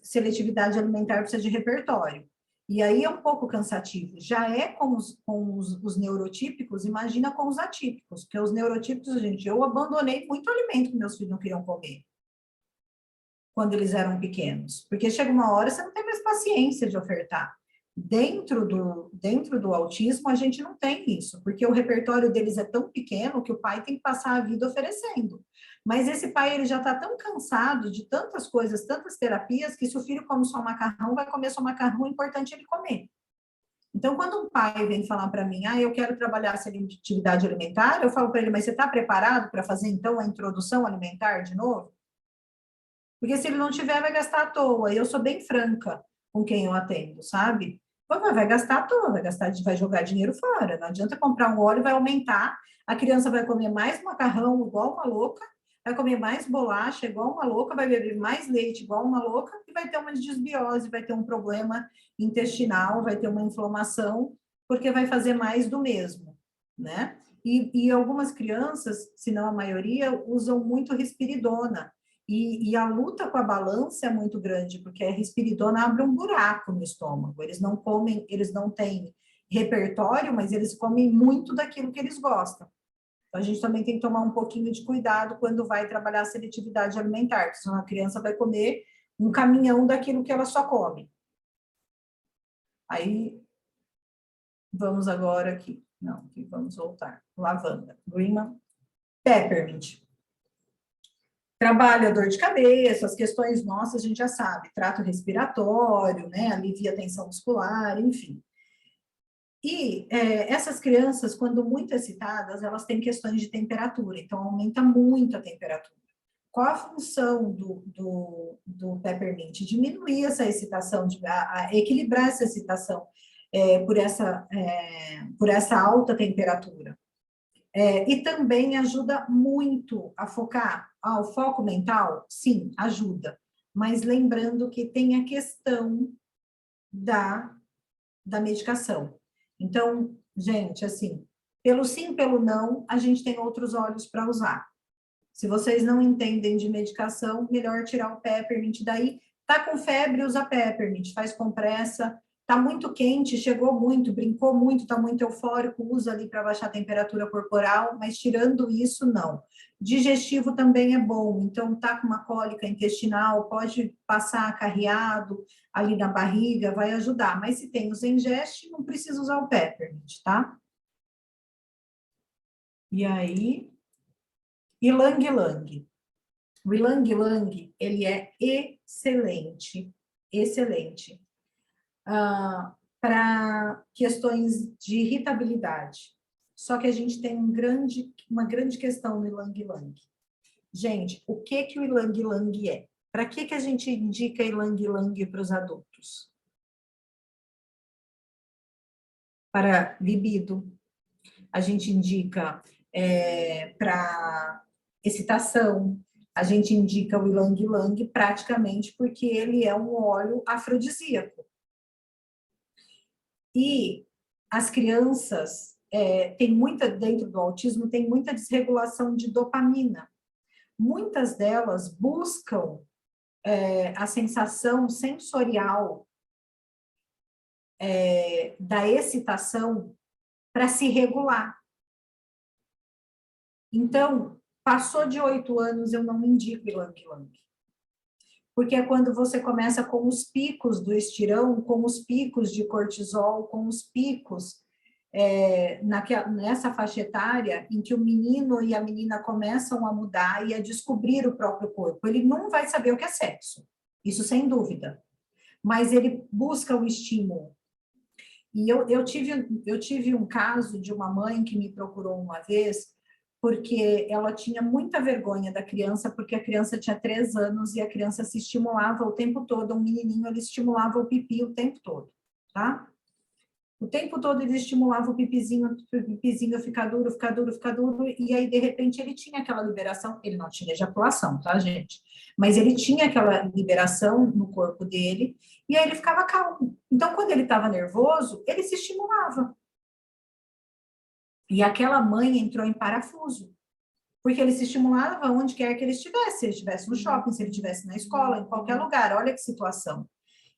Seletividade alimentar precisa de repertório. E aí é um pouco cansativo. Já é com os neurotípicos, imagina com os atípicos, porque os neurotípicos, gente, eu abandonei muito alimento que meus filhos não queriam comer quando eles eram pequenos, porque chega uma hora você não tem mais paciência de ofertar. Dentro do autismo, a gente não tem isso, porque o repertório deles é tão pequeno que o pai tem que passar a vida oferecendo. Mas esse pai, ele já está tão cansado de tantas coisas, tantas terapias, que se o filho come só macarrão, vai comer só macarrão, é importante ele comer. Então, quando um pai vem falar para mim, eu quero trabalhar a seletividade alimentar, eu falo para ele, mas você está preparado para fazer, então, a introdução alimentar de novo? Porque se ele não tiver, vai gastar à toa. E eu sou bem franca com quem eu atendo, sabe? Vai gastar à toa, vai jogar dinheiro fora. Não adianta comprar um óleo, vai aumentar. A criança vai comer mais macarrão igual uma louca, vai comer mais bolacha igual uma louca, vai beber mais leite igual uma louca e vai ter uma desbiose, vai ter um problema intestinal, vai ter uma inflamação, porque vai fazer mais do mesmo, né? E algumas crianças, se não a maioria, usam muito risperidona. E a luta com a balança é muito grande, porque a risperidona abre um buraco no estômago. Eles não comem, eles não têm repertório, mas eles comem muito daquilo que eles gostam. Então, a gente também tem que tomar um pouquinho de cuidado quando vai trabalhar a seletividade alimentar, porque senão a criança vai comer um caminhão daquilo que ela só come. Aí, vamos agora aqui. Não, aqui vamos voltar. Lavanda. Greenman. Peppermint. Trabalha dor de cabeça, as questões nossas a gente já sabe, trato respiratório, né, alivia a tensão muscular, enfim. E essas crianças, quando muito excitadas, elas têm questões de temperatura, então aumenta muito a temperatura. Qual a função do Peppermint? Diminuir essa excitação, equilibrar essa excitação por essa alta temperatura. E também ajuda muito a focar. O foco mental, sim, ajuda. Mas lembrando que tem a questão da medicação. Então, gente, assim, pelo sim, pelo não, a gente tem outros olhos para usar. Se vocês não entendem de medicação, melhor tirar o Peppermint daí. Tá com febre, usa Peppermint, faz compressa. Tá muito quente, chegou muito, brincou muito, tá muito eufórico, usa ali para baixar a temperatura corporal, mas tirando isso, não. Digestivo também é bom, então tá com uma cólica intestinal, pode passar acarreado ali na barriga, vai ajudar. Mas se tem os Zengest, não precisa usar o Peppermint, tá? E aí, Ylang Ylang. O Ylang Ylang, ele é excelente, excelente. Para questões de irritabilidade. Só que a gente tem uma grande questão no Ylang Ylang. Gente, o que o Ylang Ylang é? Para que a gente indica Ylang Ylang para os adultos? Para libido. A gente indica para excitação. A gente indica o Ylang Ylang praticamente porque ele é um óleo afrodisíaco. E as crianças, dentro do autismo, tem muita desregulação de dopamina. Muitas delas buscam a sensação sensorial da excitação para se regular. Então, passou de 8 anos, eu não indico ylang-ylang. Porque é quando você começa com os picos do estirão, com os picos de cortisol, com os picos nessa faixa etária em que o menino e a menina começam a mudar e a descobrir o próprio corpo. Ele não vai saber o que é sexo, isso sem dúvida, mas ele busca o estímulo. E eu tive um caso de uma mãe que me procurou uma vez, porque ela tinha muita vergonha da criança, porque a criança tinha 3 anos e a criança se estimulava o tempo todo, um menininho, ele estimulava o pipi o tempo todo, tá? O tempo todo ele estimulava o pipizinho ficar duro, ficar duro, ficar duro, e aí, de repente, ele tinha aquela liberação, ele não tinha ejaculação, tá, gente? Mas ele tinha aquela liberação no corpo dele, e aí ele ficava calmo. Então, quando ele estava nervoso, ele se estimulava. E aquela mãe entrou em parafuso, porque ele se estimulava onde quer que ele estivesse, se ele estivesse no shopping, se ele estivesse na escola, em qualquer lugar, olha que situação.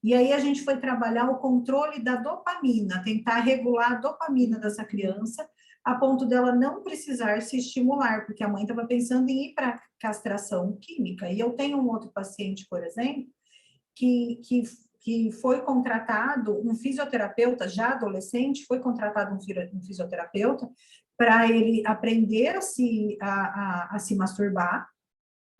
E aí a gente foi trabalhar o controle da dopamina, tentar regular a dopamina dessa criança, a ponto dela não precisar se estimular, porque a mãe estava pensando em ir para castração química. E eu tenho um outro paciente, por exemplo, que foi contratado, um fisioterapeuta, já adolescente, foi contratado um fisioterapeuta para ele aprender a se masturbar,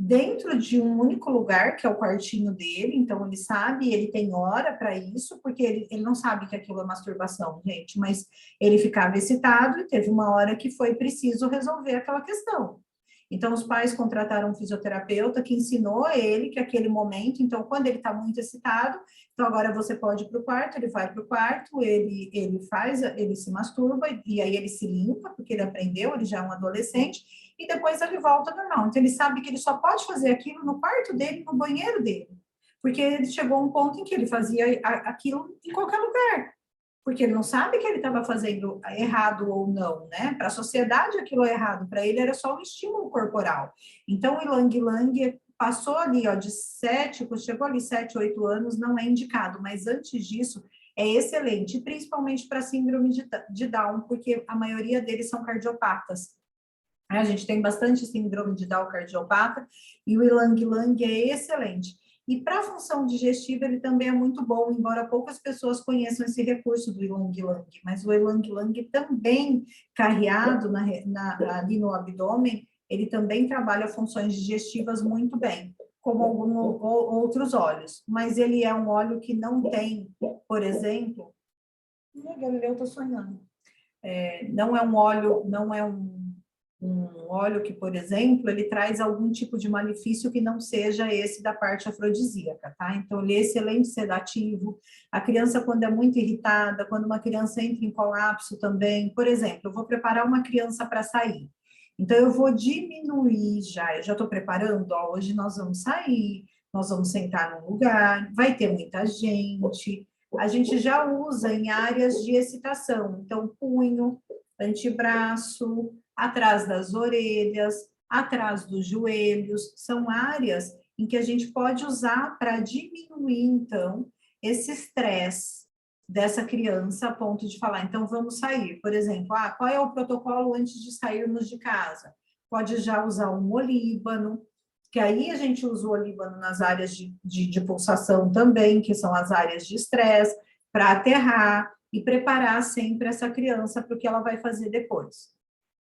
dentro de um único lugar, que é o quartinho dele, então ele sabe, ele tem hora para isso, porque ele não sabe que aquilo é masturbação, gente, mas ele ficava excitado e teve uma hora que foi preciso resolver aquela questão. Então, os pais contrataram um fisioterapeuta que ensinou a ele que aquele momento, então, quando ele está muito excitado, então agora você pode ir para o quarto, ele vai para o quarto, ele se masturba, e aí ele se limpa, porque ele aprendeu, ele já é um adolescente, e depois ele volta ao normal. Então, ele sabe que ele só pode fazer aquilo no quarto dele, no banheiro dele, porque ele chegou a um ponto em que ele fazia aquilo em qualquer lugar, porque ele não sabe que ele estava fazendo errado ou não, né? Para a sociedade aquilo é errado, para ele era só um estímulo corporal. Então, o ylang-ylang passou ali, ó, chegou ali 7, 8 anos, não é indicado, mas antes disso é excelente, principalmente para síndrome de Down, porque a maioria deles são cardiopatas. A gente tem bastante síndrome de Down cardiopata e o ylang-ylang é excelente. E para a função digestiva ele também é muito bom, embora poucas pessoas conheçam esse recurso do ylang-ylang, mas o ylang-ylang também carreado ali no abdômen, ele também trabalha funções digestivas muito bem, como alguns outros óleos, mas ele é um óleo que não tem, por exemplo, Galileu, estou sonhando, não é um óleo, não é um óleo que, por exemplo, ele traz algum tipo de malefício que não seja esse da parte afrodisíaca, tá? Então, ele é excelente sedativo. A criança, quando é muito irritada, quando uma criança entra em colapso também, por exemplo, eu vou preparar uma criança para sair. Então, eu vou diminuir eu já estou preparando, ó, hoje nós vamos sair, nós vamos sentar num lugar, vai ter muita gente, a gente já usa em áreas de excitação, então, punho, antebraço, atrás das orelhas, atrás dos joelhos, são áreas em que a gente pode usar para diminuir, então, esse estresse dessa criança a ponto de falar, então vamos sair, por exemplo, qual é o protocolo antes de sairmos de casa? Pode já usar um olíbano, que aí a gente usa o olíbano nas áreas de pulsação também, que são as áreas de estresse, para aterrar e preparar sempre essa criança para o que ela vai fazer depois.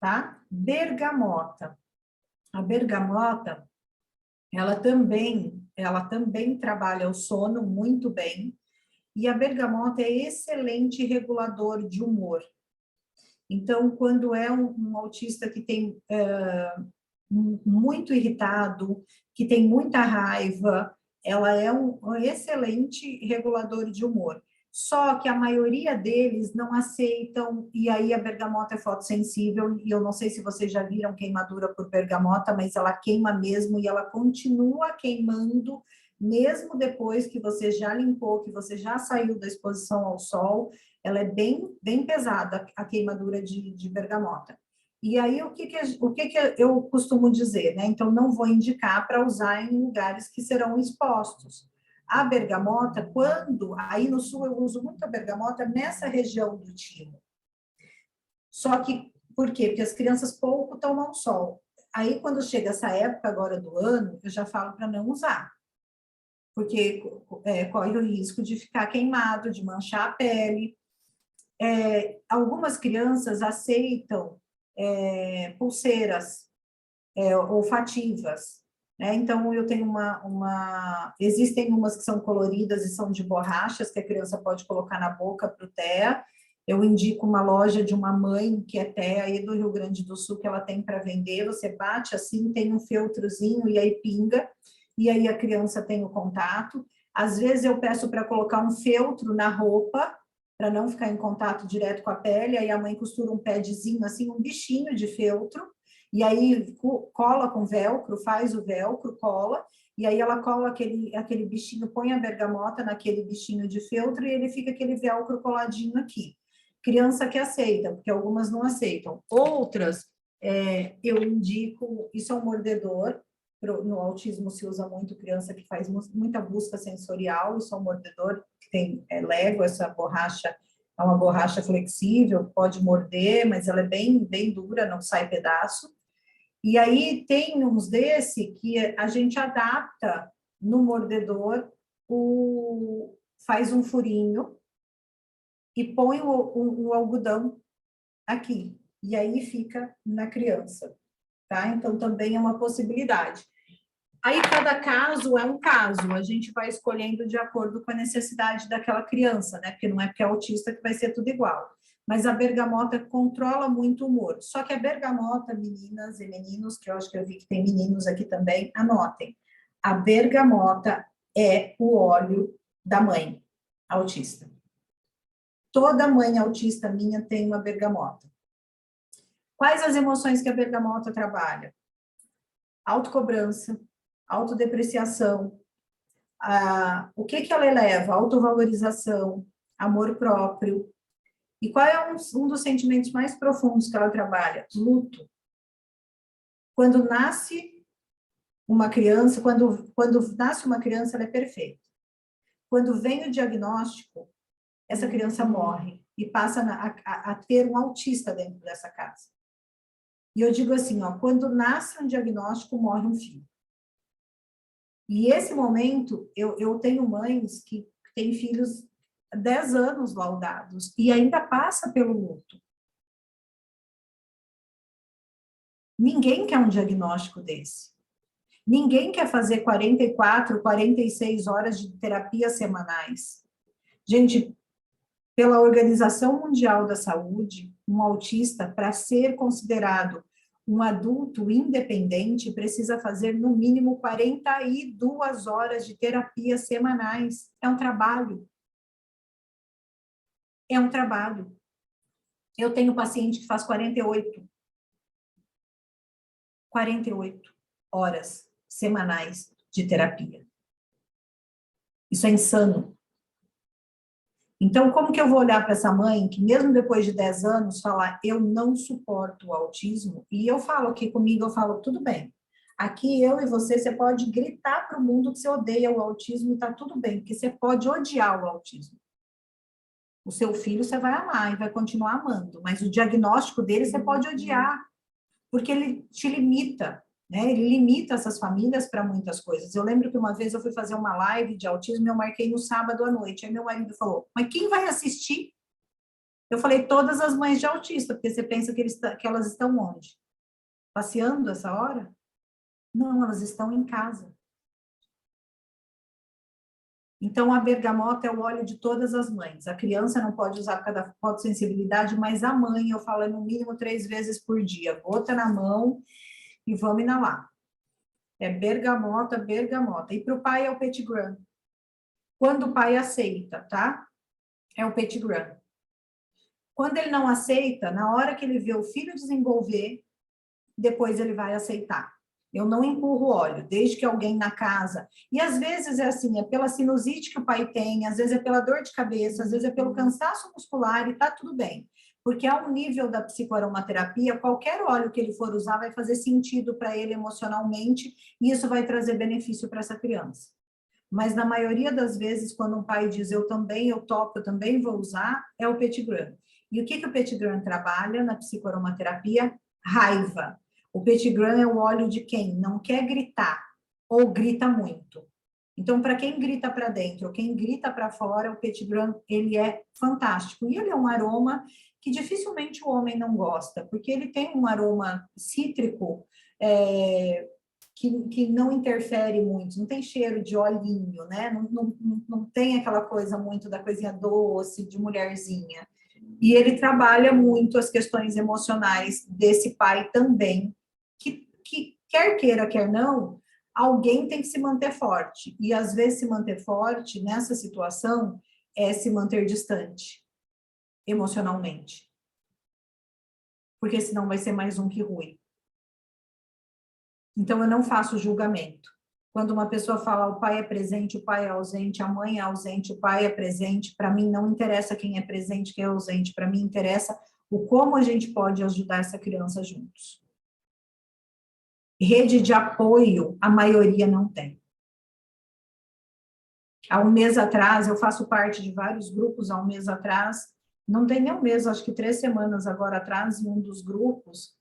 Tá? Bergamota. A bergamota, ela também trabalha o sono muito bem, e a bergamota é excelente regulador de humor. Então, quando é um autista que tem muito irritado, que tem muita raiva, ela é um excelente regulador de humor. Só que a maioria deles não aceitam, e aí a bergamota é fotossensível, e eu não sei se vocês já viram queimadura por bergamota, mas ela queima mesmo, e ela continua queimando, mesmo depois que você já limpou, que você já saiu da exposição ao sol, ela é bem pesada, a queimadura de bergamota. E aí, o que que eu costumo dizer, né? Então, não vou indicar para usar em lugares que serão expostos. A bergamota, aí no sul eu uso muito a bergamota nessa região do timo. Só que, por quê? Porque as crianças pouco tomam sol. Aí, quando chega essa época agora do ano, eu já falo para não usar. Porque corre o risco de ficar queimado, de manchar a pele. Algumas crianças aceitam pulseiras olfativas, né? Então, eu tenho existem umas que são coloridas e são de borrachas, que a criança pode colocar na boca para o TEA. Eu indico uma loja de uma mãe que é TEA aí do Rio Grande do Sul, que ela tem para vender. Você bate assim, tem um feltrozinho e aí pinga, e aí a criança tem o contato. Às vezes eu peço para colocar um feltro na roupa, para não ficar em contato direto com a pele, aí a mãe costura um padzinho, assim, um bichinho de feltro, e aí cola com velcro, faz o velcro, cola, e aí ela cola aquele bichinho, põe a bergamota naquele bichinho de feltro, e ele fica aquele velcro coladinho aqui. Criança que aceita, porque algumas não aceitam. Outras, eu indico, isso é um mordedor, no autismo se usa muito criança que faz muita busca sensorial, isso é um mordedor que tem Lego, essa borracha é uma borracha flexível, pode morder, mas ela é bem, bem dura, não sai pedaço. E aí tem uns desse que a gente adapta no mordedor, faz um furinho e põe o algodão aqui, e aí fica na criança, tá? Então, também é uma possibilidade. Aí, cada caso é um caso, a gente vai escolhendo de acordo com a necessidade daquela criança, né? Porque não é porque é autista que vai ser tudo igual. Mas a bergamota controla muito o humor. Só que a bergamota, meninas e meninos, que eu acho que eu vi que tem meninos aqui também, anotem. A bergamota é o óleo da mãe autista. Toda mãe autista minha tem uma bergamota. Quais as emoções que a bergamota trabalha? Autocobrança, autodepreciação, o que ela eleva? Autovalorização, amor próprio. E qual é um dos sentimentos mais profundos que ela trabalha? Luto. Quando nasce uma criança, quando nasce uma criança, ela é perfeita. Quando vem o diagnóstico, essa criança morre e passa a ter um autista dentro dessa casa. E eu digo assim, quando nasce um diagnóstico, morre um filho. E esse momento, eu tenho mães que têm filhos 10 anos laudados e ainda passa pelo luto. Ninguém quer um diagnóstico desse. Ninguém quer fazer 44, 46 horas de terapia semanais. Gente, pela Organização Mundial da Saúde, um autista, para ser considerado um adulto independente, precisa fazer no mínimo 42 horas de terapia semanais. É um trabalho. É um trabalho. Eu tenho paciente que faz 48 horas semanais de terapia. Isso é insano. Então, como que eu vou olhar para essa mãe que, mesmo depois de 10 anos, falar, eu não suporto o autismo? E eu falo aqui comigo, eu falo, tudo bem. Aqui, eu e você pode gritar para o mundo que você odeia o autismo e está tudo bem, porque você pode odiar o autismo. O seu filho você vai amar e vai continuar amando, mas o diagnóstico dele você pode odiar, porque ele te limita, né? Ele limita essas famílias para muitas coisas. Eu lembro que uma vez eu fui fazer uma live de autismo e eu marquei no sábado à noite. Aí meu marido falou, mas quem vai assistir? Eu falei, todas as mães de autista, porque você pensa que elas estão onde? Passeando essa hora? Não, elas estão em casa. Então, a bergamota é o óleo de todas as mães. A criança não pode usar cada fotossensibilidade, mas a mãe, eu falo, no mínimo 3 vezes por dia. Gota na mão e vamos inalar. É bergamota, bergamota. E para o pai é o Petitgram. Quando o pai aceita, tá? É o Petitgram. Quando ele não aceita, na hora que ele vê o filho desenvolver, depois ele vai aceitar. Eu não empurro óleo, desde que alguém na casa... E às vezes é assim, é pela sinusite que o pai tem, às vezes é pela dor de cabeça, às vezes é pelo cansaço muscular e tá tudo bem. Porque ao nível da psicoaromaterapia, qualquer óleo que ele for usar vai fazer sentido para ele emocionalmente, e isso vai trazer benefício para essa criança. Mas na maioria das vezes, quando um pai diz, eu topo, eu também vou usar, é o Petitgram. E o que o Petitgram trabalha na psicoaromaterapia? Raiva. O Petitgram é o óleo de quem não quer gritar ou grita muito. Então, para quem grita para dentro ou quem grita para fora, o Petitgram, ele é fantástico. E ele é um aroma que dificilmente o homem não gosta, porque ele tem um aroma cítrico, que não interfere muito, não tem cheiro de olhinho, né? Não tem aquela coisa muito da coisinha doce, de mulherzinha. E ele trabalha muito as questões emocionais desse pai também, que quer queira, quer não, alguém tem que se manter forte. E às vezes se manter forte nessa situação é se manter distante, emocionalmente. Porque senão vai ser mais um que rui. Então, eu não faço julgamento. Quando uma pessoa fala o pai é presente, o pai é ausente, a mãe é ausente, o pai é presente, para mim não interessa quem é presente, quem é ausente, para mim interessa o como a gente pode ajudar essa criança juntos. Rede de apoio, a maioria não tem. Há um mês atrás, eu faço parte de vários grupos, há um mês atrás, não tem nem um mês, acho que 3 semanas agora atrás, em um dos grupos,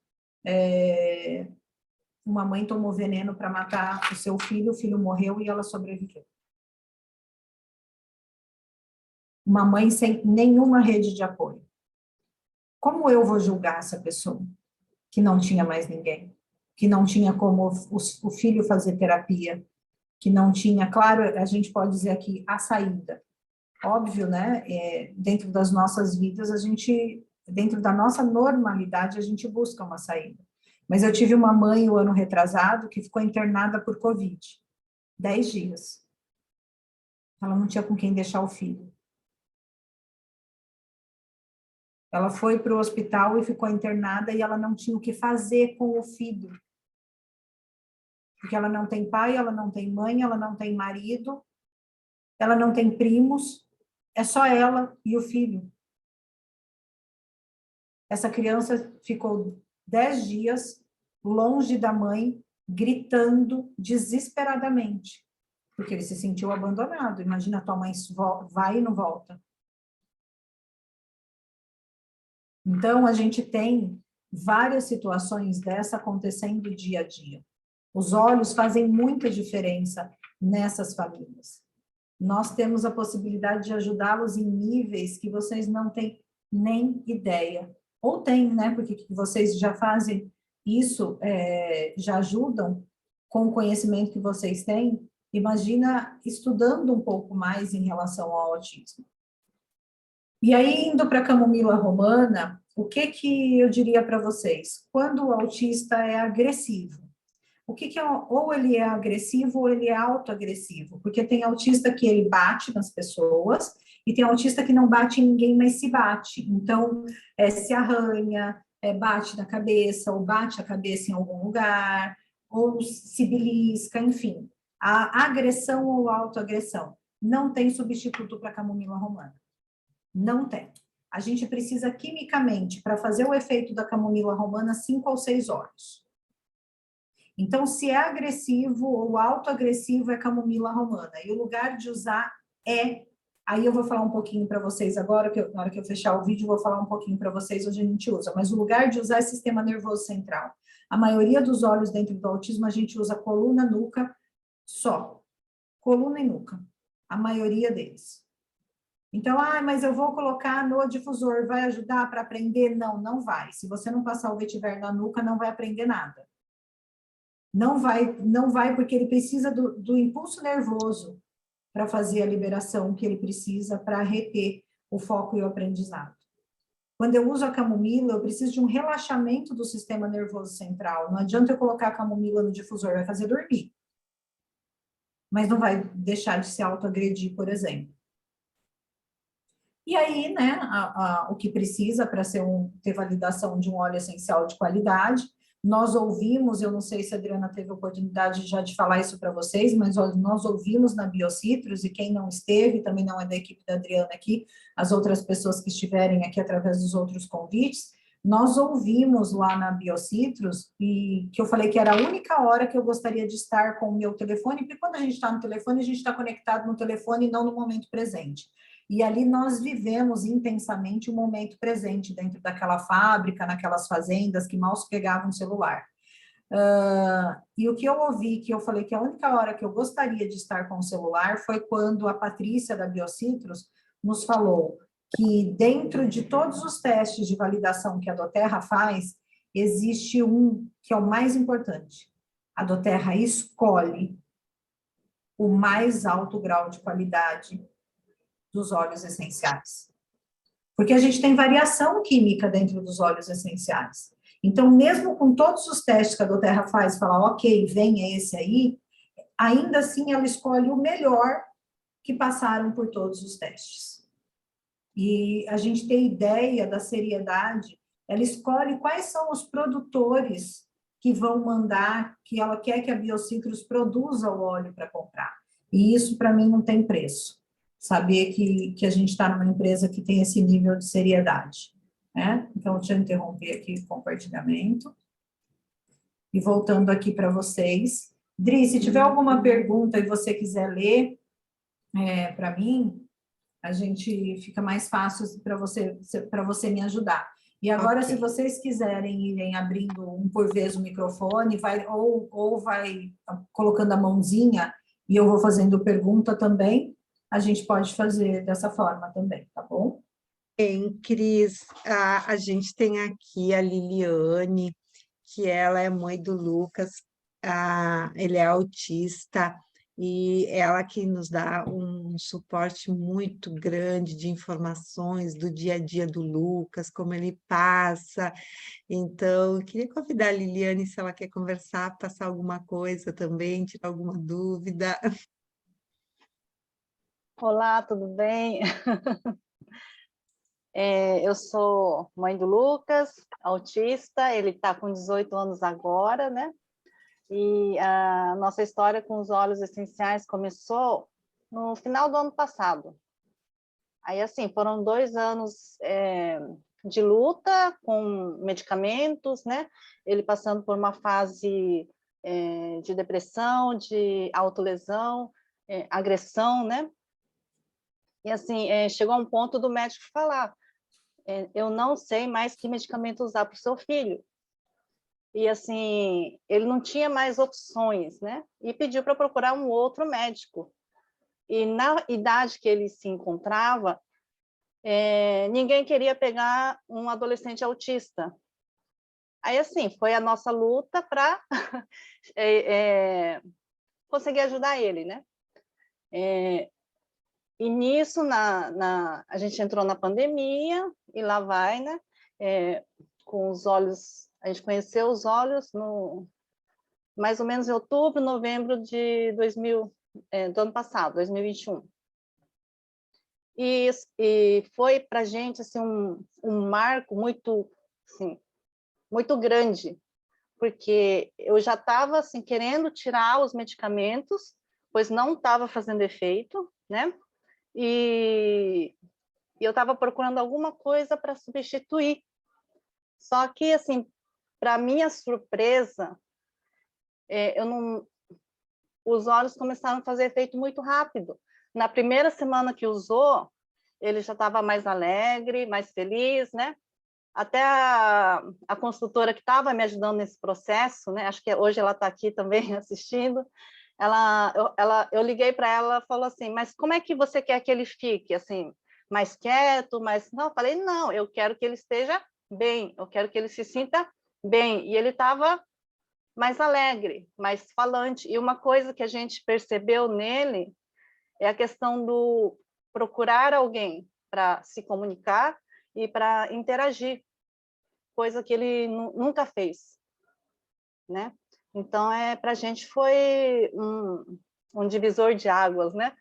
uma mãe tomou veneno para matar o filho morreu e ela sobreviveu. Uma mãe sem nenhuma rede de apoio. Como eu vou julgar essa pessoa que não tinha mais ninguém? Que não tinha como o filho fazer terapia? Que não tinha, claro, a gente pode dizer aqui, a saída. Óbvio, né? Dentro das nossas vidas, dentro da nossa normalidade, a gente busca uma saída. Mas eu tive uma mãe, o ano retrasado, que ficou internada por Covid. 10 dias. Ela não tinha com quem deixar o filho. Ela foi para o hospital e ficou internada e ela não tinha o que fazer com o filho. Porque ela não tem pai, ela não tem mãe, ela não tem marido, ela não tem primos, é só ela e o filho. Essa criança ficou 10 dias longe da mãe, gritando desesperadamente, porque ele se sentiu abandonado. Imagina, tua mãe vai e não volta. Então, a gente tem várias situações dessa acontecendo dia a dia. Os olhos fazem muita diferença nessas famílias. Nós temos a possibilidade de ajudá-los em níveis que vocês não têm nem ideia. Ou têm, né? Porque vocês já fazem isso, já ajudam com o conhecimento que vocês têm. Imagina estudando um pouco mais em relação ao autismo. E aí, indo para a camomila romana, o que eu diria para vocês? Quando o autista é agressivo, ou ele é agressivo ou ele é autoagressivo, porque tem autista que ele bate nas pessoas e tem autista que não bate em ninguém, mas se bate. Então, se arranha, bate na cabeça, ou bate a cabeça em algum lugar, ou se belisca, enfim. A agressão ou autoagressão não tem substituto para a camomila romana. Não tem. A gente precisa quimicamente, para fazer o efeito da camomila romana, 5 ou 6 óleos. Então, se é agressivo ou autoagressivo, é camomila romana. E o lugar de usar aí eu vou falar um pouquinho para vocês agora, na hora que eu fechar o vídeo, eu vou falar um pouquinho para vocês onde a gente usa. Mas o lugar de usar é sistema nervoso central. A maioria dos óleos dentro do autismo, a gente usa coluna, nuca, só. Coluna e nuca. A maioria deles. Então, mas eu vou colocar no difusor, vai ajudar para aprender? Não, não vai. Se você não passar o vetiver na nuca, não vai aprender nada. Não vai porque ele precisa do impulso nervoso para fazer a liberação que ele precisa para reter o foco e o aprendizado. Quando eu uso a camomila, eu preciso de um relaxamento do sistema nervoso central. Não adianta eu colocar a camomila no difusor, vai fazer dormir. Mas não vai deixar de se autoagredir, por exemplo. E aí, né, o que precisa para ter validação de um óleo essencial de qualidade, Nós ouvimos, eu não sei se a Adriana teve a oportunidade já de falar isso para vocês, mas nós ouvimos na Biocitrus, e quem não esteve, também não é da equipe da Adriana aqui, as outras pessoas que estiverem aqui através dos outros convites, nós ouvimos lá na Biocitrus, e que eu falei que era a única hora que eu gostaria de estar com o meu telefone, porque quando a gente está no telefone, a gente está conectado no telefone e não no momento presente. E ali nós vivemos intensamente o momento presente dentro daquela fábrica, naquelas fazendas que mal se pegavam o celular. E o que eu ouvi, que eu falei que a única hora que eu gostaria de estar com o celular foi quando a Patrícia da Biocitrus nos falou que dentro de todos os testes de validação que a Doterra faz, existe um que é o mais importante. A Doterra escolhe o mais alto grau de qualidade dos óleos essenciais. Porque a gente tem variação química dentro dos óleos essenciais. Então, mesmo com todos os testes que a Doterra faz, falar, ok, venha esse aí, ainda assim ela escolhe o melhor que passaram por todos os testes. E a gente tem ideia da seriedade, ela escolhe quais são os produtores que vão mandar, que ela quer que a Biocitrus produza o óleo para comprar. E isso, para mim, não tem preço. Saber que a gente está numa empresa que tem esse nível de seriedade, né? Então, deixa eu interromper aqui o compartilhamento. E voltando aqui para vocês. Dri, se tiver alguma pergunta e você quiser ler para mim, a gente fica mais fácil para você me ajudar. E agora, se vocês quiserem irem abrindo um por vez o microfone, ou vai colocando a mãozinha e eu vou fazendo pergunta também, a gente pode fazer dessa forma também, tá bom? Bem, Cris, a gente tem aqui a Liliane, que ela é mãe do Lucas, ele é autista, e ela que nos dá um suporte muito grande de informações do dia a dia do Lucas, como ele passa. Então, eu queria convidar a Liliane, se ela quer conversar, passar alguma coisa também, tirar alguma dúvida. Olá, tudo bem? Eu sou mãe do Lucas, autista, ele está com 18 anos agora, né? E a nossa história com os óleos essenciais começou no final do ano passado. Aí, assim, foram 2 anos de luta com medicamentos, né? Ele passando por uma fase de depressão, de autolesão, agressão, né? E assim, chegou a um ponto do médico falar, eu não sei mais que medicamento usar para o seu filho. E assim, ele não tinha mais opções, né? E pediu para procurar um outro médico. E na idade que ele se encontrava, ninguém queria pegar um adolescente autista. Aí assim, foi a nossa luta para conseguir ajudar ele, né? E nisso, a gente entrou na pandemia, e lá vai, né? Com os óleos, a gente conheceu os óleos mais ou menos em outubro, novembro do ano passado, 2021. E foi para a gente assim, um marco muito, assim, muito grande, porque eu já estava assim, querendo tirar os medicamentos, pois não estava fazendo efeito, né? E eu estava procurando alguma coisa para substituir. Só que, assim, para minha surpresa, os óleos começaram a fazer efeito muito rápido. Na primeira semana que usou, ele já estava mais alegre, mais feliz, né? Até a consultora que estava me ajudando nesse processo, né? Acho que hoje ela está aqui também assistindo, eu liguei para ela, ela falou assim, mas como é que você quer que ele fique, assim, mais quieto, mais... Não, eu falei, não, eu quero que ele esteja bem, eu quero que ele se sinta bem. E ele estava mais alegre, mais falante. E uma coisa que a gente percebeu nele é a questão do procurar alguém para se comunicar e para interagir, coisa que ele nunca fez, né? Então, para a gente foi um divisor de águas, né?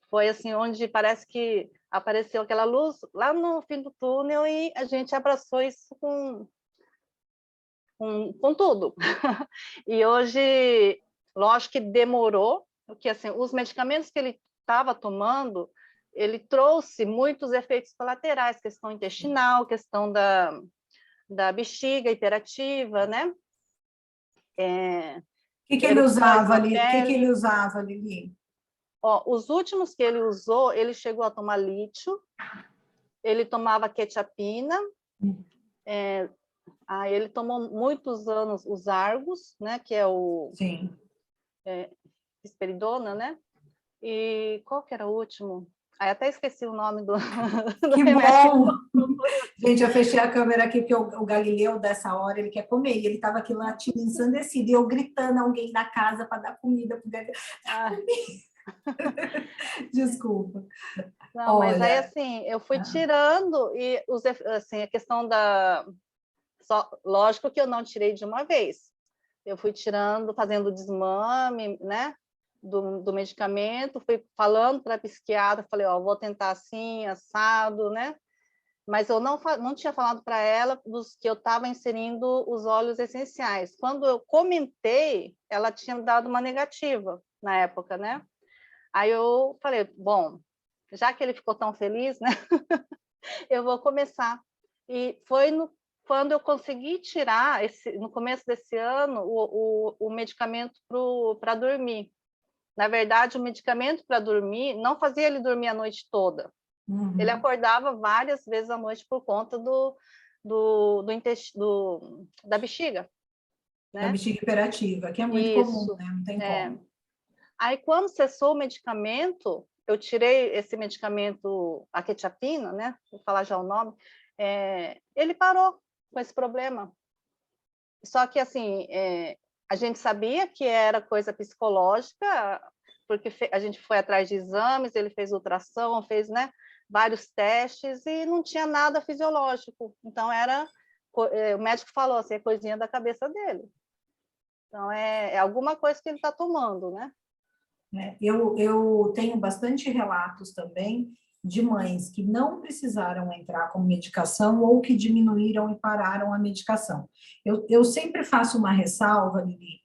Foi assim, onde parece que apareceu aquela luz lá no fim do túnel e a gente abraçou isso com tudo. E hoje, lógico que demorou, porque assim, os medicamentos que ele estava tomando, ele trouxe muitos efeitos colaterais, questão intestinal, questão da bexiga hiperativa, né? O que ele usava ali? O que ele usava, Lili? Ó, os últimos que ele usou, ele chegou a tomar lítio, ele tomava quetiapina, ele tomou muitos anos os Argos, né? Que é o Sim. risperidona, né? E qual que era o último? Até esqueci o nome do Que bom! Gente, eu fechei a câmera aqui, porque o Galileu, dessa hora, ele quer comer. E ele estava aqui latindo ensandecido, e eu gritando alguém da casa para dar comida para o Galileu. Desculpa. Não, olha, mas aí, assim, eu fui tirando, e assim, a questão lógico que eu não tirei de uma vez. Eu fui tirando, fazendo o desmame, né? Do medicamento, fui falando para a psiquiatra, falei, ó, vou tentar assim, assado, né? Mas eu não tinha falado para ela dos que eu estava inserindo os óleos essenciais. Quando eu comentei, ela tinha dado uma negativa na época, né? Aí eu falei, bom, já que ele ficou tão feliz, né? Eu vou começar. E foi quando eu consegui tirar, no começo desse ano, o medicamento para dormir. Na verdade, o medicamento para dormir não fazia ele dormir a noite toda. Uhum. Ele acordava várias vezes à noite por conta da bexiga. Né? Da bexiga hiperativa, que é muito comum, né? Não tem como. Aí, quando cessou o medicamento, eu tirei esse medicamento, a quetiapina, né? Vou falar já o nome. Ele parou com esse problema. Só que, assim, a gente sabia que era coisa psicológica, porque a gente foi atrás de exames, ele fez ultrassom, fez, né, vários testes e não tinha nada fisiológico. Então, o médico falou assim, é coisinha da cabeça dele. Então, é alguma coisa que ele está tomando, né? Eu tenho bastante relatos também de mães que não precisaram entrar com medicação ou que diminuíram e pararam a medicação. Eu sempre faço uma ressalva, Lili,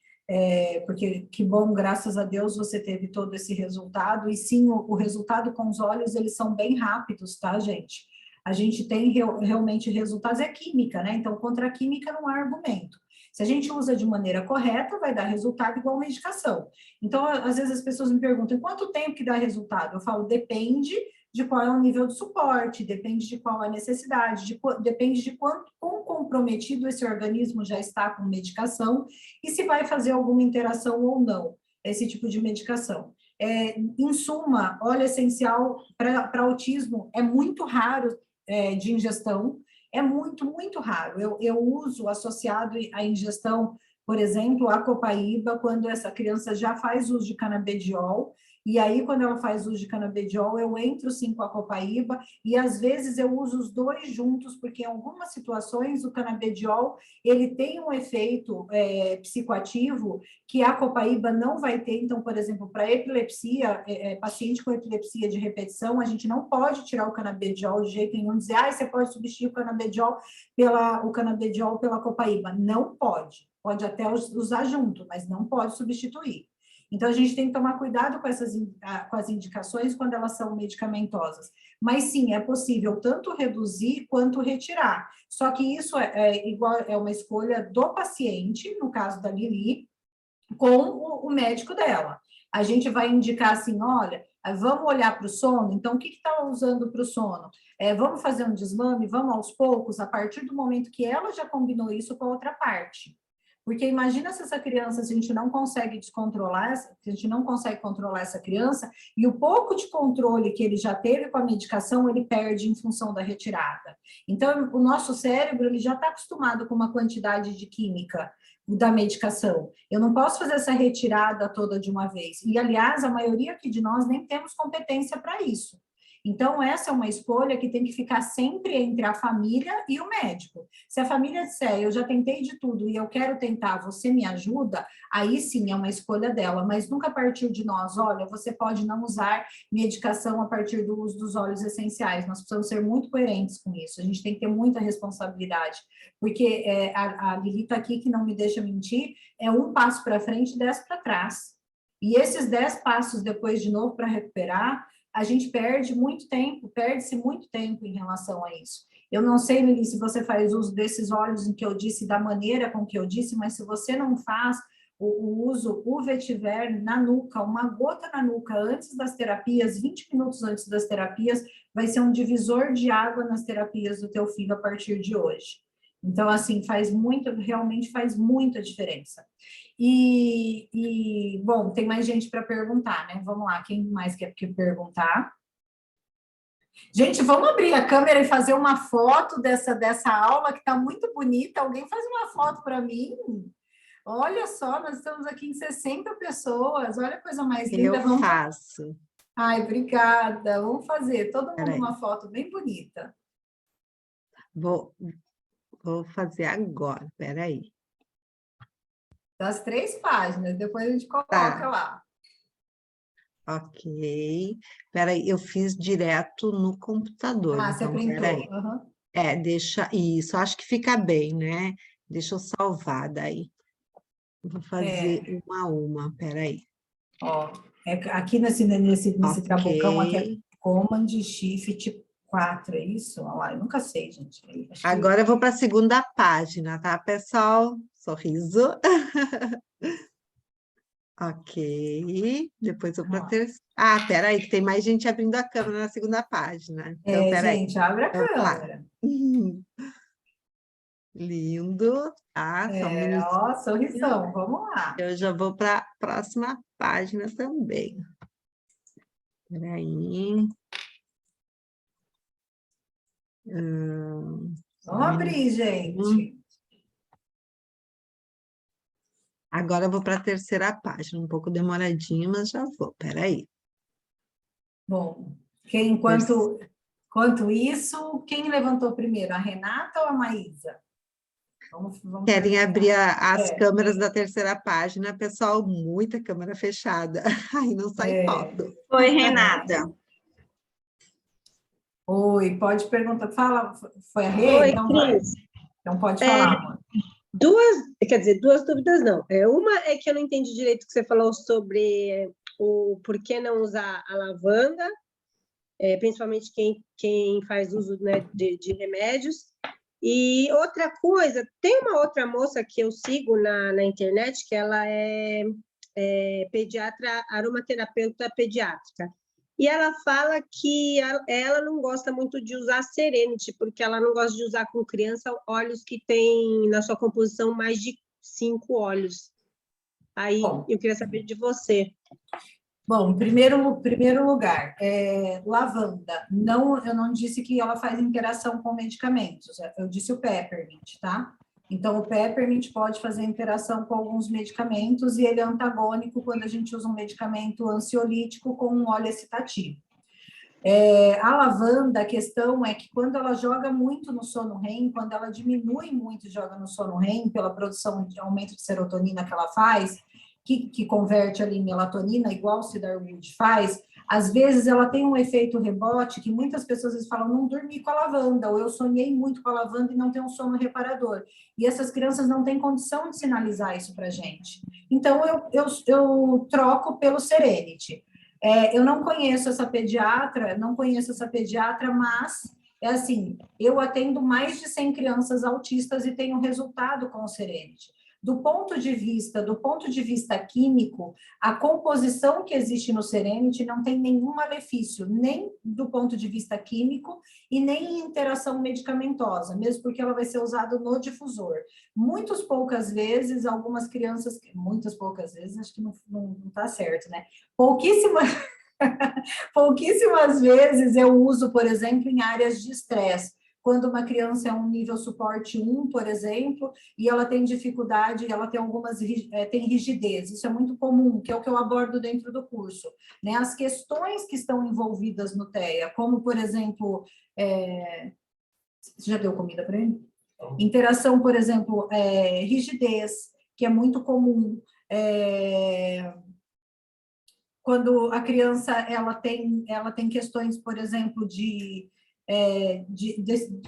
porque que bom, graças a Deus você teve todo esse resultado, e sim, o resultado com os olhos, eles são bem rápidos, tá, gente? A gente tem realmente resultados, é química, né? Então, contra a química não há argumento. Se a gente usa de maneira correta, vai dar resultado igual medicação. Então, às vezes as pessoas me perguntam, quanto tempo que dá resultado? Eu falo, depende de qual é o nível de suporte, depende de qual é a necessidade, depende de quão comprometido esse organismo já está com medicação e se vai fazer alguma interação ou não, esse tipo de medicação. Em suma, óleo essencial para autismo é muito raro de ingestão, é muito, muito raro. Eu uso associado à ingestão, por exemplo, a copaíba, quando essa criança já faz uso de canabidiol, e aí, quando ela faz uso de canabidiol, eu entro sim com a copaíba, e às vezes eu uso os dois juntos, porque em algumas situações o canabidiol, ele tem um efeito psicoativo que a copaíba não vai ter. Então, por exemplo, para epilepsia, paciente com epilepsia de repetição, a gente não pode tirar o canabidiol de jeito nenhum, dizer, você pode substituir o canabidiol pela copaíba. Não pode. Pode até usar junto, mas não pode substituir. Então, a gente tem que tomar cuidado com as indicações quando elas são medicamentosas. Mas, sim, é possível tanto reduzir quanto retirar. Só que isso é uma escolha do paciente, no caso da Lili, com o médico dela. A gente vai indicar assim, olha, vamos olhar para o sono, então o que está usando para o sono? Vamos fazer um desmame, vamos aos poucos, a partir do momento que ela já combinou isso com a outra parte. Porque imagina se essa criança, se a gente não consegue descontrolar, se a gente não consegue controlar essa criança, e o pouco de controle que ele já teve com a medicação, ele perde em função da retirada. Então, o nosso cérebro, ele já está acostumado com uma quantidade de química da medicação. Eu não posso fazer essa retirada toda de uma vez. E, aliás, a maioria aqui de nós nem temos competência para isso. Então, essa é uma escolha que tem que ficar sempre entre a família e o médico. Se a família disser, eu já tentei de tudo e eu quero tentar, você me ajuda, aí sim é uma escolha dela, mas nunca partiu de nós, olha, você pode não usar medicação a partir do uso dos óleos essenciais. Nós precisamos ser muito coerentes com isso, a gente tem que ter muita responsabilidade, porque a Lili está aqui, que não me deixa mentir, é um passo para frente e 10 para trás. E esses 10 passos depois de novo para recuperar, a gente perde-se muito tempo em relação a isso. Eu não sei, Lili, se você faz uso desses óleos em que eu disse, da maneira com que eu disse, mas se você não faz o uso, o vetiver na nuca, uma gota na nuca antes das terapias, 20 minutos antes das terapias, vai ser um divisor de água nas terapias do teu filho a partir de hoje. Então, assim, realmente faz muita diferença. Bom, tem mais gente para perguntar, né? Vamos lá, quem mais quer perguntar? Gente, vamos abrir a câmera e fazer uma foto dessa aula, que está muito bonita. Alguém faz uma foto para mim? Olha só, nós estamos aqui em 60 pessoas. Olha a coisa mais linda. Eu faço. Ai, obrigada. Vamos fazer, todo mundo uma foto bem bonita. Vou fazer agora, peraí. Das 3 páginas, depois a gente coloca lá. Ok. Peraí, eu fiz direto no computador. Você printou. Uhum. Deixa isso, acho que fica bem, né? Deixa eu salvar daí. Vou fazer uma a uma, peraí. Ó, aqui nesse trabucão, aqui é Command Shift 4, é isso? Olha lá, eu nunca sei, gente. Agora eu vou para a segunda página, tá, pessoal? Sorriso. Ok. Depois eu vou para a terceira. Peraí, que tem mais gente abrindo a câmera na segunda página. Então, peraí. Gente, abre a câmera. Lindo, tá? Só um minutinho. Ó, sorrisão, vamos lá. Eu já vou para a próxima página também. Peraí. Vamos abrir, gente. Agora eu vou para a terceira página, um pouco demoradinho, mas já vou. Peraí. Bom, enquanto isso, quem levantou primeiro, a Renata ou a Maísa? Vamos Querem abrir as câmeras da terceira página, pessoal, muita câmera fechada. Aí não sai foto. Oi, Renata. Oi, pode perguntar. Fala, foi a Rê? Oi, então, Cris. Então pode falar, amor. Duas dúvidas não. Uma é que eu não entendi direito o que você falou sobre o por que não usar a lavanda, principalmente quem faz uso, né, de remédios. E outra coisa, tem uma outra moça que eu sigo na internet, que ela é pediatra, aromaterapeuta pediátrica. E ela fala que ela não gosta muito de usar Serenity, porque ela não gosta de usar com criança óleos que tem na sua composição mais de 5 óleos. Aí eu queria saber de você. Bom, em primeiro lugar, lavanda. Não, eu não disse que ela faz interação com medicamentos, eu disse o peppermint, tá? Então, o peppermint pode fazer interação com alguns medicamentos e ele é antagônico quando a gente usa um medicamento ansiolítico com um óleo excitativo. A lavanda, a questão é que quando ela joga muito no sono REM, quando ela diminui muito e joga no sono REM, pela produção de aumento de serotonina que ela faz, que converte ali em melatonina, igual o cedarwood faz, às vezes ela tem um efeito rebote que muitas pessoas às vezes falam, não dormi com a lavanda, ou eu sonhei muito com a lavanda e não tenho um sono reparador. E essas crianças não têm condição de sinalizar isso para a gente. Então, eu troco pelo Serenity. Eu não conheço essa pediatra, mas, assim, eu atendo mais de 100 crianças autistas e tenho resultado com o Serenity. Do ponto de vista químico, a composição que existe no Serenity não tem nenhum malefício, nem do ponto de vista químico e nem interação medicamentosa, mesmo porque ela vai ser usada no difusor. Muitas poucas vezes, acho que não está certo, né? Pouquíssimas vezes eu uso, por exemplo, em áreas de estresse, quando uma criança é um nível suporte 1, por exemplo, e ela tem dificuldade, ela tem tem rigidez. Isso é muito comum, que é o que eu abordo dentro do curso, né? As questões que estão envolvidas no TEA, como, por exemplo, você já deu comida para ele? Interação, por exemplo, rigidez, que é muito comum. Quando a criança ela tem questões, por exemplo, de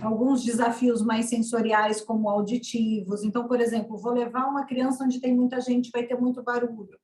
alguns desafios mais sensoriais, como auditivos. Então, por exemplo, vou levar uma criança onde tem muita gente, vai ter muito barulho.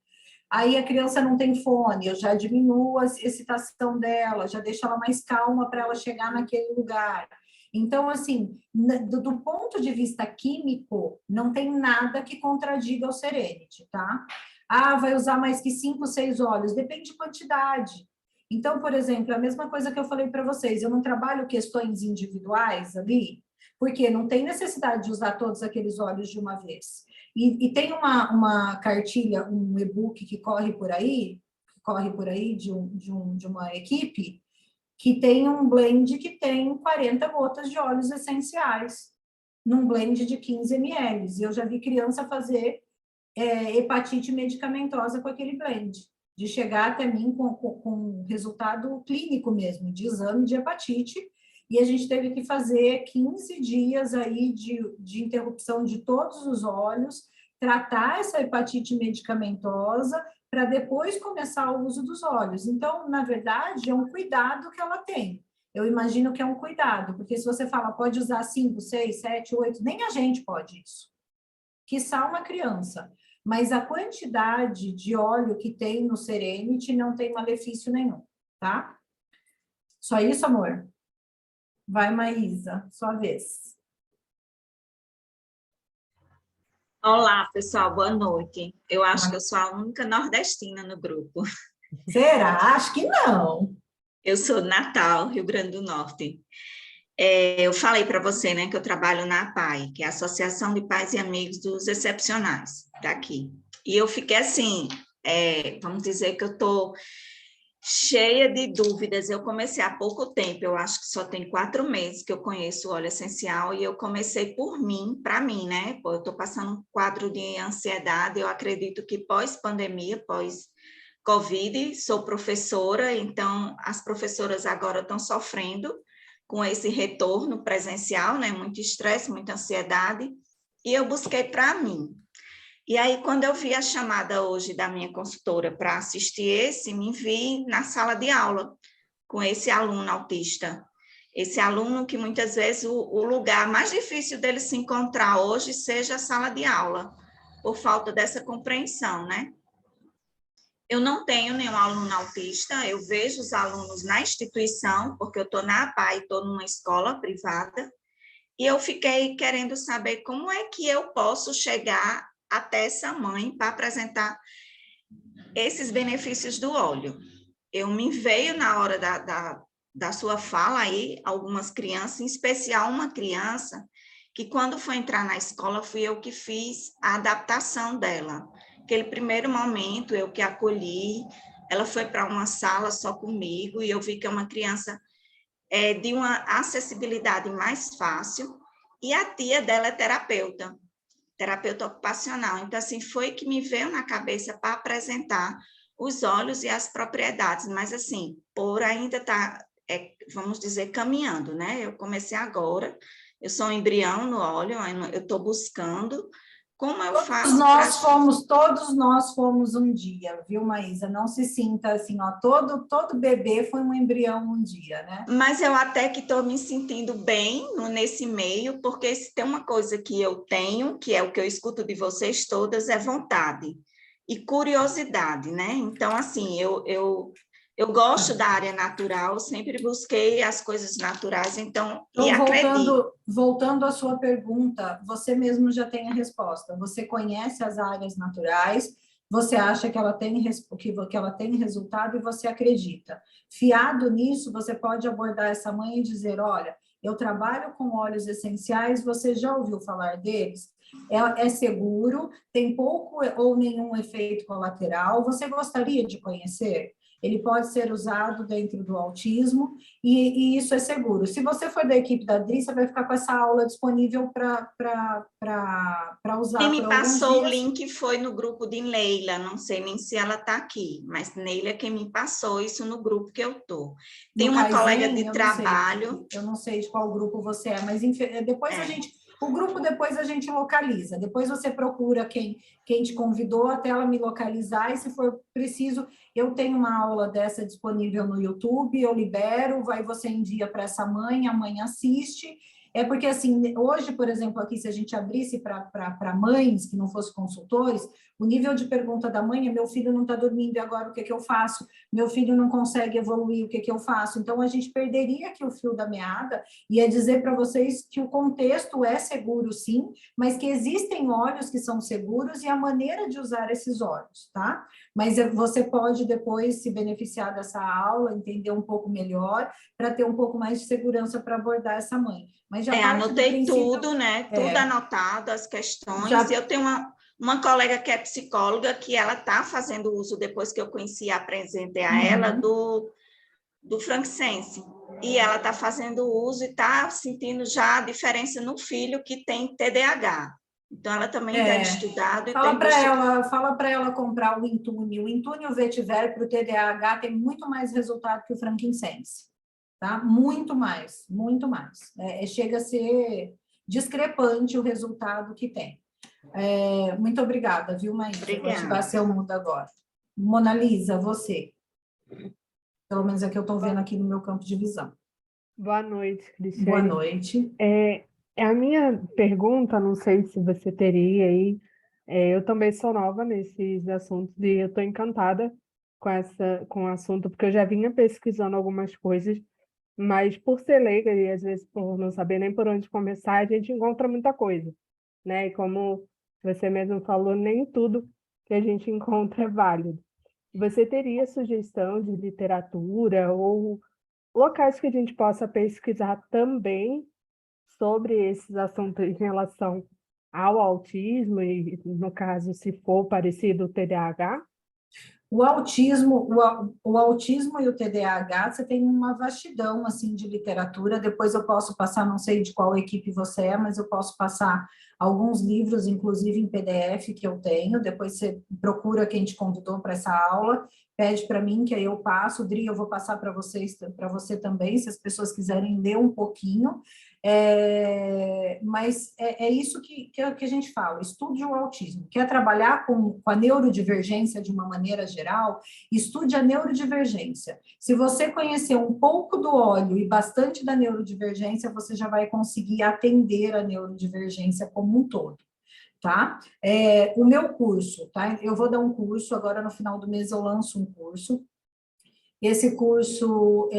Aí a criança não tem fone, eu já diminuo a excitação dela, já deixo ela mais calma para ela chegar naquele lugar. Então, assim, do ponto de vista químico, não tem nada que contradiga o Serenity, tá? Ah, vai usar mais que 5, 6 óleos, depende de quantidade. Então, por exemplo, a mesma coisa que eu falei para vocês, eu não trabalho questões individuais ali, porque não tem necessidade de usar todos aqueles óleos de uma vez. E tem uma cartilha, um e-book que corre por aí de uma equipe, que tem um blend que tem 40 gotas de óleos essenciais, num blend de 15 ml. E eu já vi criança fazer hepatite medicamentosa com aquele blend, de chegar até mim com resultado clínico mesmo, de exame de hepatite, e a gente teve que fazer 15 dias aí de interrupção de todos os óleos, tratar essa hepatite medicamentosa, para depois começar o uso dos óleos. Então, na verdade, é um cuidado que ela tem. Eu imagino que é um cuidado, porque se você fala, pode usar 5, 6, 7, 8, nem a gente pode isso. Quiçá uma criança. Mas a quantidade de óleo que tem no Serenity não tem malefício nenhum, tá? Só isso, amor? Vai, Maísa, sua vez. Olá, pessoal, boa noite. Eu acho que eu sou a única nordestina no grupo. Será? Acho que não. Eu sou de Natal, Rio Grande do Norte. Eu falei para você, né, que eu trabalho na APAI, que é a Associação de Pais e Amigos dos Excepcionais, daqui. E eu fiquei assim, vamos dizer que eu estou cheia de dúvidas. Eu comecei há pouco tempo, eu acho que só tem 4 meses que eu conheço o óleo essencial, e eu comecei por mim, para mim, né? Eu estou passando um quadro de ansiedade, eu acredito que pós-pandemia, pós-Covid, sou professora, então as professoras agora estão sofrendo com esse retorno presencial, né? Muito estresse, muita ansiedade, e eu busquei para mim. E aí, quando eu vi a chamada hoje da minha consultora para assistir me vi na sala de aula com esse aluno autista. Esse aluno que muitas vezes o lugar mais difícil dele se encontrar hoje seja a sala de aula, por falta dessa compreensão, né? Eu não tenho nenhum aluno autista, eu vejo os alunos na instituição, porque eu estou na APAI, estou numa escola privada, e eu fiquei querendo saber como é que eu posso chegar até essa mãe para apresentar esses benefícios do óleo. Me veio na hora da sua fala aí, algumas crianças, em especial uma criança, que quando foi entrar na escola, fui eu que fiz a adaptação dela. Aquele primeiro momento, eu que acolhi, ela foi para uma sala só comigo, e eu vi que é uma criança de uma acessibilidade mais fácil, e a tia dela é terapeuta ocupacional. Então, assim, foi que me veio na cabeça para apresentar os óleos e as propriedades, mas, assim, por ainda tá, vamos dizer, caminhando, né? Eu comecei agora, eu sou um embrião no óleo, eu estou buscando como eu faço. Todos nós fomos um dia, viu, Maísa? Não se sinta assim, ó, todo bebê foi um embrião um dia, né? Mas eu até que estou me sentindo bem nesse meio, porque se tem uma coisa que eu tenho, que é o que eu escuto de vocês todas, é vontade e curiosidade, né? Então, assim, eu gosto da área natural, sempre busquei as coisas naturais, então voltando à sua pergunta, você mesmo já tem a resposta. Você conhece as áreas naturais, você acha que ela tem resultado e você acredita. Fiado nisso, você pode abordar essa mãe e dizer, olha, eu trabalho com óleos essenciais, você já ouviu falar deles? É seguro, tem pouco ou nenhum efeito colateral, você gostaria de conhecer? ele pode ser usado dentro do autismo, e isso é seguro. Se você for da equipe da Adri, você vai ficar com essa aula disponível para usar. Quem me passou o link foi no grupo de Neila, não sei nem se ela está aqui, mas Neila é quem me passou isso no grupo que eu estou. Tem uma colega de trabalho... Eu não sei de qual grupo você é, mas depois a gente... O grupo depois a gente localiza, depois você procura quem te convidou até ela me localizar, e se for preciso, eu tenho uma aula dessa disponível no YouTube, eu libero, vai você envia para essa mãe, a mãe assiste. É porque, assim, hoje, por exemplo, aqui, se a gente abrisse para mães que não fossem consultores, o nível de pergunta da mãe é: meu filho não está dormindo, e agora o que que eu faço? Meu filho não consegue evoluir, o que que eu faço? Então, a gente perderia aqui o fio da meada, e é dizer para vocês que o contexto é seguro, sim, mas que existem óleos que são seguros e a maneira de usar esses óleos, tá? Mas você pode depois se beneficiar dessa aula, entender um pouco melhor, para ter um pouco mais de segurança para abordar essa mãe. Mas já anotei tudo, né? Tudo anotado, as questões. Eu tenho uma colega que é psicóloga, que ela está fazendo uso, depois que eu conheci, apresentei a ela, do frankincense. E ela está fazendo uso e está sentindo já a diferença no filho que tem TDAH. Então, ela também tem estudado. Fala para ela comprar o Intune. O Intune e o Vetiver para o TDAH tem muito mais resultado que o frankincense. Tá? Muito mais, muito mais. Chega a ser discrepante o resultado que tem. Muito obrigada, viu, Maísa? Vou ativar seu mundo agora. Mona Lisa, você. Pelo menos é que eu estou vendo aqui no meu campo de visão. Boa noite, Cristiane. Boa noite. A minha pergunta, não sei se você teria aí, eu também sou nova nesses assuntos e eu estou encantada com o assunto, porque eu já vinha pesquisando algumas coisas, mas por ser leiga e às vezes por não saber nem por onde começar, a gente encontra muita coisa, né? E como você mesmo falou, nem tudo que a gente encontra é válido. Você teria sugestão de literatura ou locais que a gente possa pesquisar também sobre esses assuntos em relação ao autismo e, no caso, se for parecido o TDAH? O autismo e o TDAH, você tem uma vastidão assim de literatura. Depois eu posso passar, não sei de qual equipe você é, mas eu posso passar alguns livros, inclusive em PDF, que eu tenho. Depois você procura quem te convidou para essa aula, pede para mim, que aí eu passo. Dri, eu vou passar para você também, se as pessoas quiserem ler um pouquinho. Mas é isso que a gente fala: estude o autismo. Quer trabalhar com a neurodivergência de uma maneira geral? Estude a neurodivergência. Se você conhecer um pouco do óleo e bastante da neurodivergência, você já vai conseguir atender a neurodivergência como um todo, tá? O meu curso, tá? Eu vou dar um curso, agora no final do mês eu lanço um curso. Esse curso,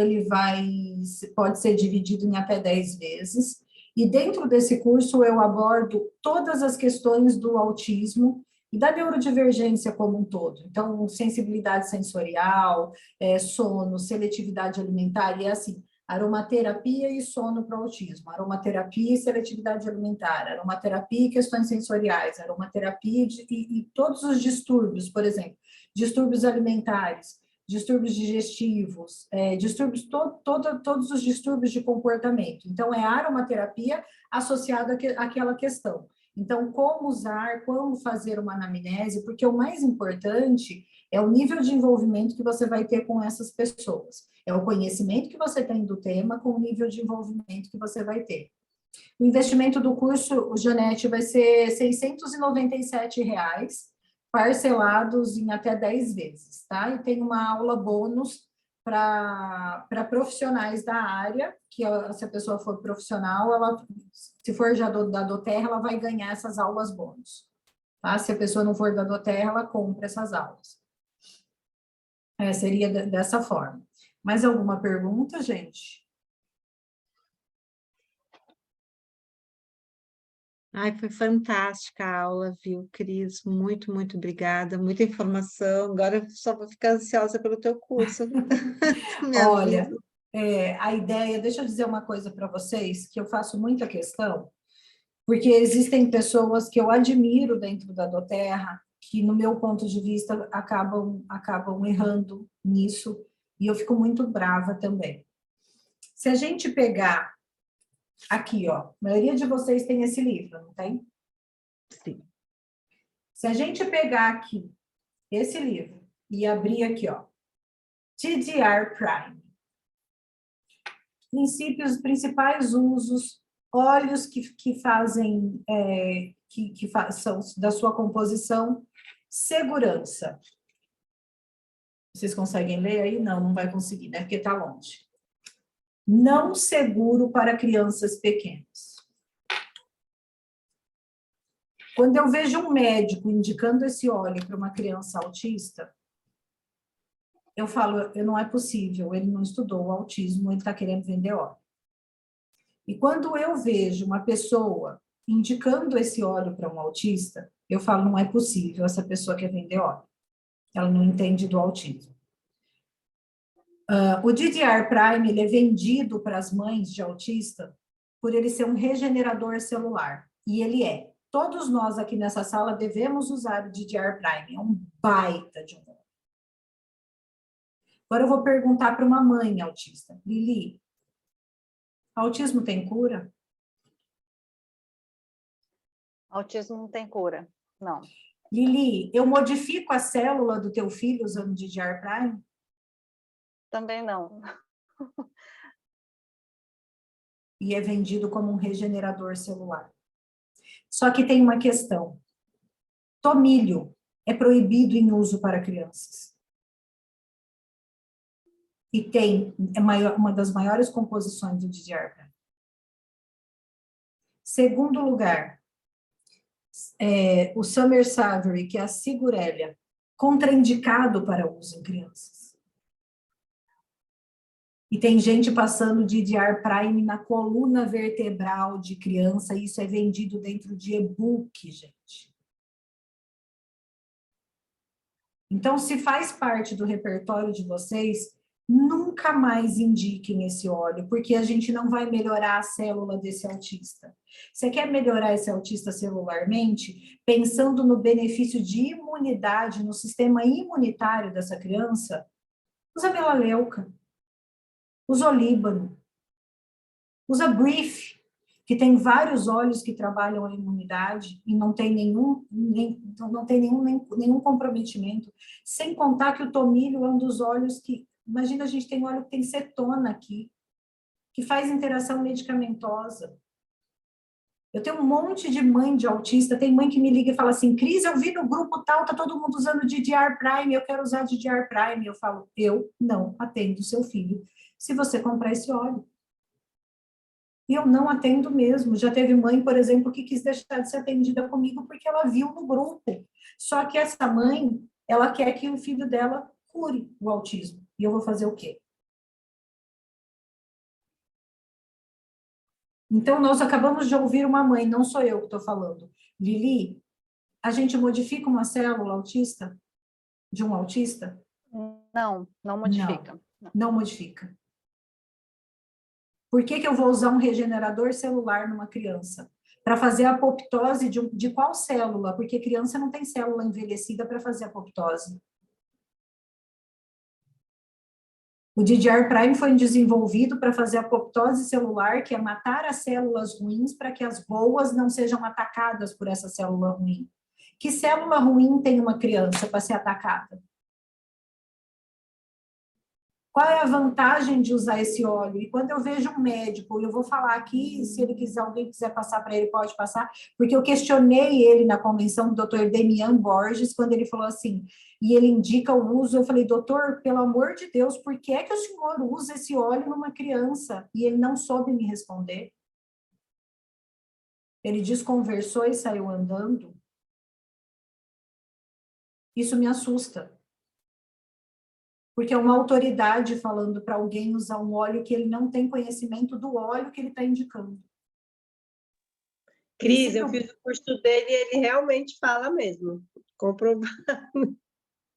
pode ser dividido em até 10 vezes, e dentro desse curso eu abordo todas as questões do autismo e da neurodivergência como um todo. Então, sensibilidade sensorial, sono, seletividade alimentar, e assim, aromaterapia e sono para o autismo, aromaterapia e seletividade alimentar, aromaterapia e questões sensoriais, aromaterapia e todos os distúrbios, por exemplo, distúrbios alimentares, distúrbios digestivos, todos os distúrbios de comportamento. Então, é aromaterapia associada àquela questão. Então, como usar, como fazer uma anamnese, porque o mais importante é o nível de envolvimento que você vai ter com essas pessoas. É o conhecimento que você tem do tema com o nível de envolvimento que você vai ter. O investimento do curso, Janete, vai ser R$ 697, parcelados em até 10 vezes, tá? E tem uma aula bônus para profissionais da área, que se a pessoa for profissional, se for já da doTERRA, ela vai ganhar essas aulas bônus, tá? Se a pessoa não for da doTERRA, ela compra essas aulas. Seria dessa forma. Mais alguma pergunta, gente? Ai, foi fantástica a aula, viu, Cris? Muito, muito obrigada. Muita informação. Agora eu só vou ficar ansiosa pelo teu curso. Olha, a ideia... Deixa eu dizer uma coisa para vocês, que eu faço muita questão, porque existem pessoas que eu admiro dentro da doTERRA, que, no meu ponto de vista, acabam errando nisso, e eu fico muito brava também. Se a gente pegar aqui, ó, a maioria de vocês tem esse livro, não tem? Sim. Se a gente pegar aqui esse livro e abrir aqui, ó, DDR Prime, princípios, principais usos, óleos que fazem, são da sua composição, segurança. Vocês conseguem ler aí? Não, não vai conseguir, né? Porque está longe. Não seguro para crianças pequenas. Quando eu vejo um médico indicando esse óleo para uma criança autista, eu falo, não é possível, ele não estudou o autismo, ele está querendo vender óleo. E quando eu vejo uma pessoa indicando esse óleo para um autista, eu falo, não é possível, essa pessoa quer vender óleo. Ela não entende do autismo. O DDR Prime, ele é vendido para as mães de autista por ele ser um regenerador celular. E ele é. Todos nós aqui nessa sala devemos usar o DDR Prime. É um baita de um óleo. Agora eu vou perguntar para uma mãe autista. Lili, autismo tem cura? Autismo não tem cura, não. Lili, eu modifico a célula do teu filho usando o DDR Prime? Também não. E é vendido como um regenerador celular. Só que tem uma questão. Tomilho é proibido em uso para crianças. E uma das maiores composições do DDR Prime. Segundo lugar, o Summer Savory, que é a Sigurelia, contraindicado para uso em crianças. E tem gente passando DDR Prime na coluna vertebral de criança, e isso é vendido dentro de e-book, gente. Então, se faz parte do repertório de vocês, nunca mais indiquem esse óleo, porque a gente não vai melhorar a célula desse autista. Você quer melhorar esse autista celularmente, pensando no benefício de imunidade, no sistema imunitário dessa criança? Usa melaleuca. Usa olíbano, usa brief, que tem vários óleos que trabalham a imunidade e não tem nenhum comprometimento, sem contar que o tomilho é um dos óleos que, imagina, a gente tem óleo que tem cetona aqui, que faz interação medicamentosa. Eu tenho um monte de mãe de autista, tem mãe que me liga e fala assim, Cris, eu vi no grupo tal, tá todo mundo usando DDR Prime, eu quero usar DDR Prime. Eu falo, eu não atendo seu filho se você comprar esse óleo. E eu não atendo mesmo. Já teve mãe, por exemplo, que quis deixar de ser atendida comigo porque ela viu no grupo. Só que essa mãe, ela quer que o filho dela cure o autismo. E eu vou fazer o quê? Então, nós acabamos de ouvir uma mãe, não sou eu que estou falando. Lili, a gente modifica uma célula autista? De um autista? Não, não modifica. Não modifica. Por que eu vou usar um regenerador celular numa criança? Para fazer a apoptose de qual célula? Porque criança não tem célula envelhecida para fazer apoptose. O DDR Prime foi desenvolvido para fazer apoptose celular, que é matar as células ruins para que as boas não sejam atacadas por essa célula ruim. Que célula ruim tem uma criança para ser atacada? Qual é a vantagem de usar esse óleo? E quando eu vejo um médico, eu vou falar aqui, se ele quiser, alguém quiser passar para ele, pode passar, porque eu questionei ele na convenção do Dr. Demian Borges, quando ele falou assim, e ele indica o uso, eu falei, doutor, pelo amor de Deus, por que é que o senhor usa esse óleo numa criança? E ele não soube me responder. Ele desconversou e saiu andando. Isso me assusta. Porque é uma autoridade falando para alguém usar um óleo que ele não tem conhecimento do óleo que ele está indicando. Cris, eu fiz o curso dele e ele realmente fala mesmo. Comprovado.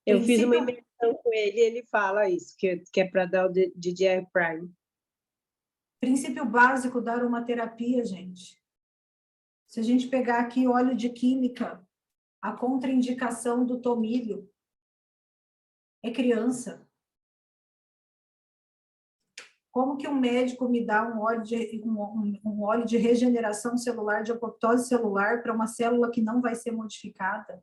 Eu fiz uma imersão com ele e ele fala isso, que é para dar o DDR Prime. Princípio básico da aromaterapia, gente. Se a gente pegar aqui óleo de química, A contraindicação do tomilho é criança. Como que um médico me dá um óleo de regeneração celular, de apoptose celular, para uma célula que não vai ser modificada?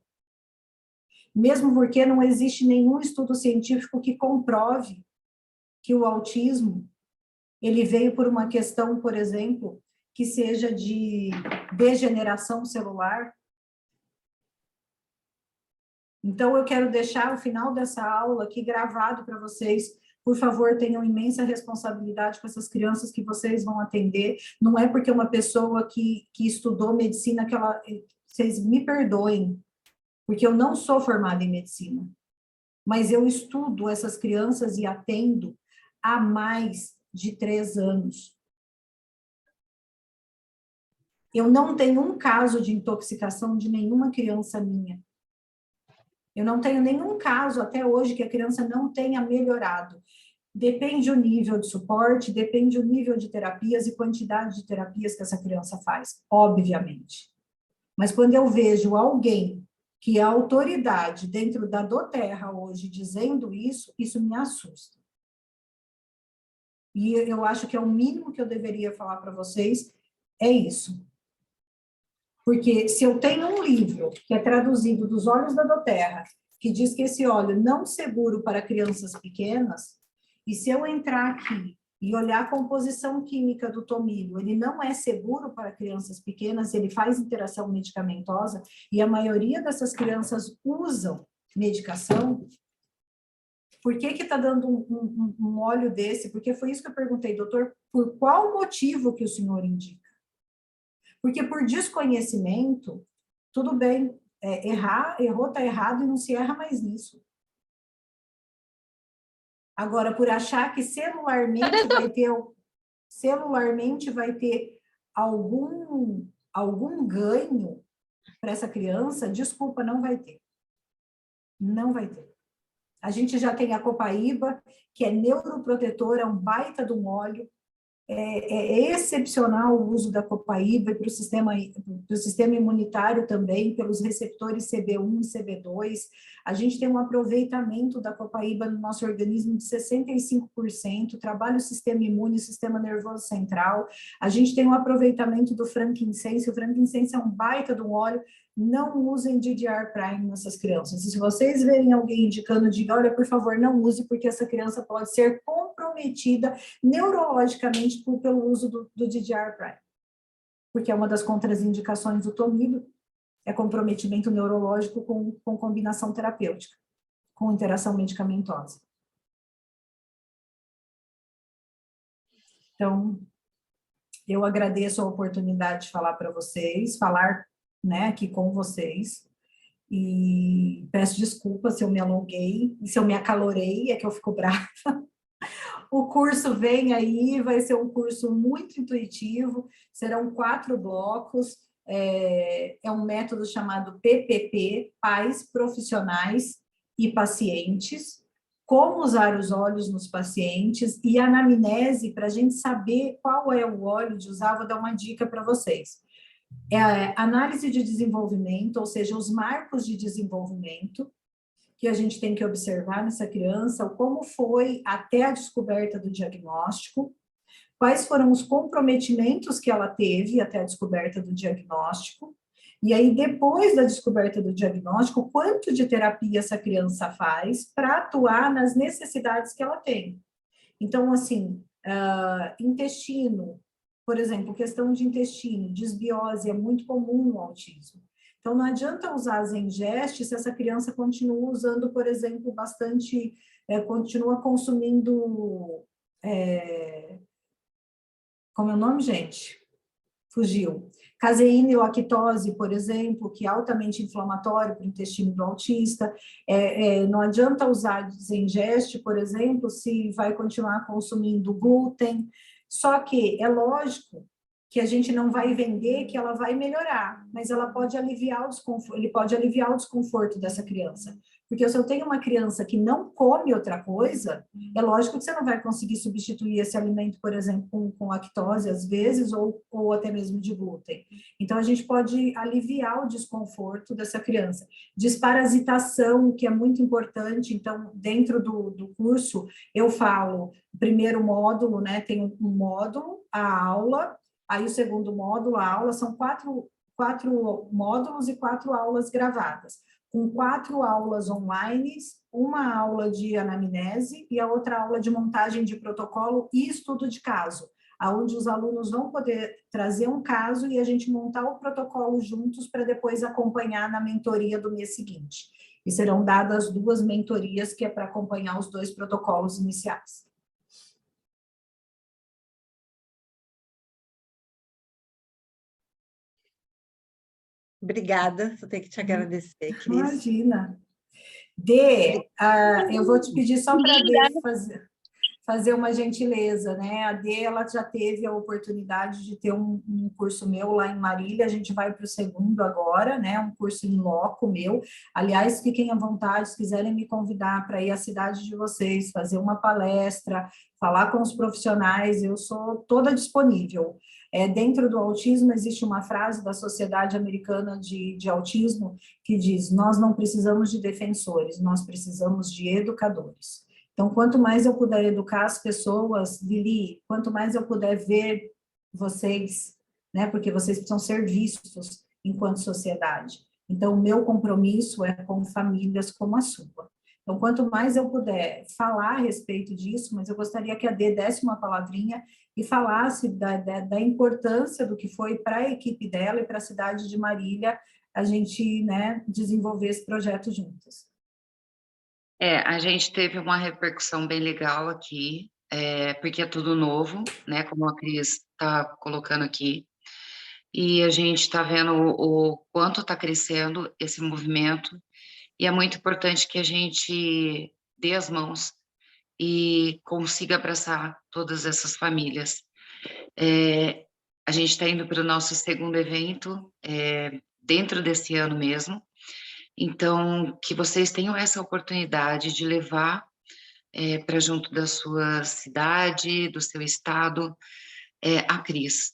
Mesmo porque não existe nenhum estudo científico que comprove que o autismo, ele veio por uma questão, por exemplo, que seja de degeneração celular. Então, eu quero deixar o final dessa aula aqui gravado para vocês. Por favor, tenham imensa responsabilidade com essas crianças que vocês vão atender. Não é porque uma pessoa que estudou medicina que ela... Vocês me perdoem, porque eu não sou formada em medicina. Mas eu estudo essas crianças e atendo há mais de 3 anos. Eu não tenho um caso de intoxicação de nenhuma criança minha. Eu não tenho nenhum caso até hoje que a criança não tenha melhorado. Depende o nível de suporte, depende o nível de terapias e quantidade de terapias que essa criança faz, obviamente. Mas quando eu vejo alguém que é autoridade dentro da Doterra hoje dizendo isso, isso me assusta. E eu acho que é o mínimo que eu deveria falar para vocês, é isso. Porque se eu tenho um livro que é traduzido dos olhos da Doterra, que diz que esse óleo não seguro para crianças pequenas, e se eu entrar aqui e olhar a composição química do tomilho, ele não é seguro para crianças pequenas, ele faz interação medicamentosa, e a maioria dessas crianças usam medicação, por que está dando um óleo desse? Porque foi isso que eu perguntei, doutor, por qual motivo que o senhor indica? Porque por desconhecimento, tudo bem, errou, está errado e não se erra mais nisso. Agora, por achar que celularmente vai ter algum ganho para essa criança, desculpa, não vai ter. Não vai ter. A gente já tem a Copaíba, que é neuroprotetora, é um baita de um óleo. É excepcional o uso da Copaíba para o sistema imunitário também, pelos receptores CB1 e CB2. A gente tem um aproveitamento da Copaíba no nosso organismo de 65%, trabalha o sistema imune, o sistema nervoso central. A gente tem um aproveitamento do frankincense, o frankincense é um baita de um óleo. Não usem DDR Prime nessas crianças. E se vocês verem alguém indicando, diga, olha, por favor, não use, porque essa criança pode ser comprometida neurologicamente pelo uso do DDR Prime. Porque é uma das contraindicações do tomilho, é comprometimento neurológico com combinação terapêutica, com interação medicamentosa. Então, eu agradeço a oportunidade de falar para vocês, falar, né, aqui com vocês, e peço desculpa se eu me alonguei, se eu me acalorei, é que eu fico brava. O curso vem aí, vai ser um curso muito intuitivo, serão 4 blocos, é um método chamado PPP, Pais, Profissionais e Pacientes, como usar os óleos nos pacientes e anamnese, para a gente saber qual é o óleo de usar, vou dar uma dica para vocês. Análise de desenvolvimento, ou seja, os marcos de desenvolvimento que a gente tem que observar nessa criança, como foi até a descoberta do diagnóstico, quais foram os comprometimentos que ela teve até a descoberta do diagnóstico, e aí depois da descoberta do diagnóstico, quanto de terapia essa criança faz para atuar nas necessidades que ela tem. Então, assim, intestino, por exemplo, questão de intestino, desbiose é muito comum no autismo. Então, não adianta usar a Zengest se essa criança continua usando, por exemplo, bastante, continua consumindo, como é o nome, gente? Fugiu. Caseína e lactose, por exemplo, que é altamente inflamatório para o intestino do autista. Não adianta usar Zengest, por exemplo, se vai continuar consumindo glúten. Só que é lógico que a gente não vai vender que ela vai melhorar, mas ela pode aliviar ele pode aliviar o desconforto dessa criança. Porque se eu tenho uma criança que não come outra coisa, é lógico que você não vai conseguir substituir esse alimento, por exemplo, com lactose, às vezes, ou até mesmo de glúten. Então, a gente pode aliviar o desconforto dessa criança. Desparasitação, que é muito importante. Então, dentro do curso, eu falo, o primeiro módulo, né, tem um módulo, a aula, aí o segundo módulo, a aula, são quatro módulos e 4 aulas gravadas, com 4 aulas online, uma aula de anamnese e a outra aula de montagem de protocolo e estudo de caso, onde os alunos vão poder trazer um caso e a gente montar o protocolo juntos para depois acompanhar na mentoria do mês seguinte. E serão dadas 2 mentorias, que é para acompanhar os 2 protocolos iniciais. Obrigada, só tenho que te agradecer, Cris. Imagina. Dê, eu vou te pedir só para a Dê fazer uma gentileza, né? A Dê, ela já teve a oportunidade de ter um curso meu lá em Marília, a gente vai para o segundo agora, né? Um curso em loco meu. Aliás, fiquem à vontade, se quiserem me convidar para ir à cidade de vocês, fazer uma palestra, falar com os profissionais, eu sou toda disponível. Dentro do autismo, existe uma frase da Sociedade Americana de Autismo que diz: nós não precisamos de defensores, nós precisamos de educadores. Então, quanto mais eu puder educar as pessoas, Lili, quanto mais eu puder ver vocês, né, porque vocês precisam ser vistos enquanto sociedade. Então, o meu compromisso é com famílias como a sua. Então, quanto mais eu puder falar a respeito disso, mas eu gostaria que a Dê desse uma palavrinha e falasse da importância do que foi para a equipe dela e para a cidade de Marília a gente, né, desenvolver esse projeto juntas. A gente teve uma repercussão bem legal aqui, porque é tudo novo, né, como a Cris está colocando aqui, e a gente está vendo o quanto está crescendo esse movimento, e é muito importante que a gente dê as mãos e consiga abraçar todas essas famílias. A gente está indo para o nosso segundo evento, dentro desse ano mesmo, então, que vocês tenham essa oportunidade de levar para junto da sua cidade, do seu estado, a Cris.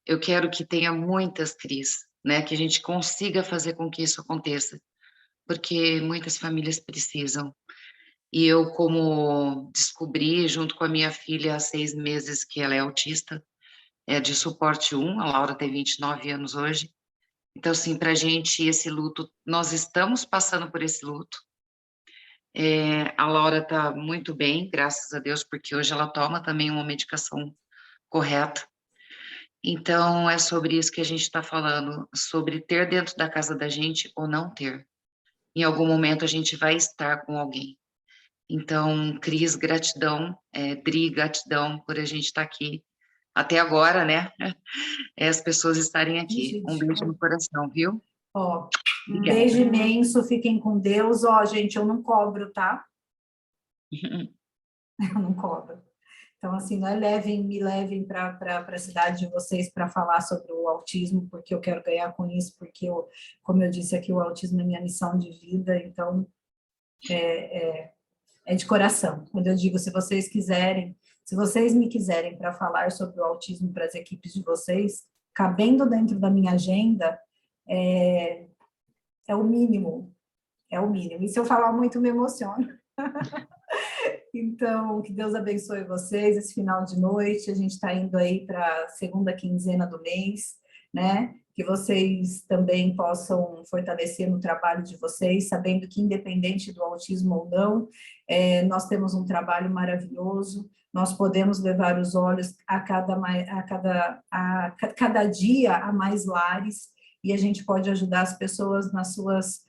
Eu quero que tenha muitas Cris, né? Que a gente consiga fazer com que isso aconteça, porque muitas famílias precisam. E eu, como descobri, junto com a minha filha há 6 meses, que ela é autista, é de suporte 1, a Laura tem 29 anos hoje. Então, assim, para a gente, esse luto, nós estamos passando por esse luto. A Laura está muito bem, graças a Deus, porque hoje ela toma também uma medicação correta. Então, é sobre isso que a gente está falando, sobre ter dentro da casa da gente ou não ter. Em algum momento, a gente vai estar com alguém. Então, Cris, gratidão, Dri, gratidão por a gente estar aqui até agora, né? As pessoas estarem aqui. Um beijo no coração, viu? Um beijo imenso, fiquem com Deus. Gente, eu não cobro, tá? Eu não cobro. Então, assim, me levem para a cidade de vocês para falar sobre o autismo, porque eu quero ganhar com isso, porque, como eu disse aqui, o autismo é minha missão de vida, então, é de coração. Quando eu digo, se vocês me quiserem para falar sobre o autismo para as equipes de vocês, cabendo dentro da minha agenda, é o mínimo, E se eu falar muito, me emociono. Então, que Deus abençoe vocês esse final de noite. A gente está indo aí para a segunda quinzena do mês, né? Que vocês também possam fortalecer no trabalho de vocês, sabendo que, independente do autismo ou não, nós temos um trabalho maravilhoso. Nós podemos levar os olhos a cada dia a mais lares, e a gente pode ajudar as pessoas nas suas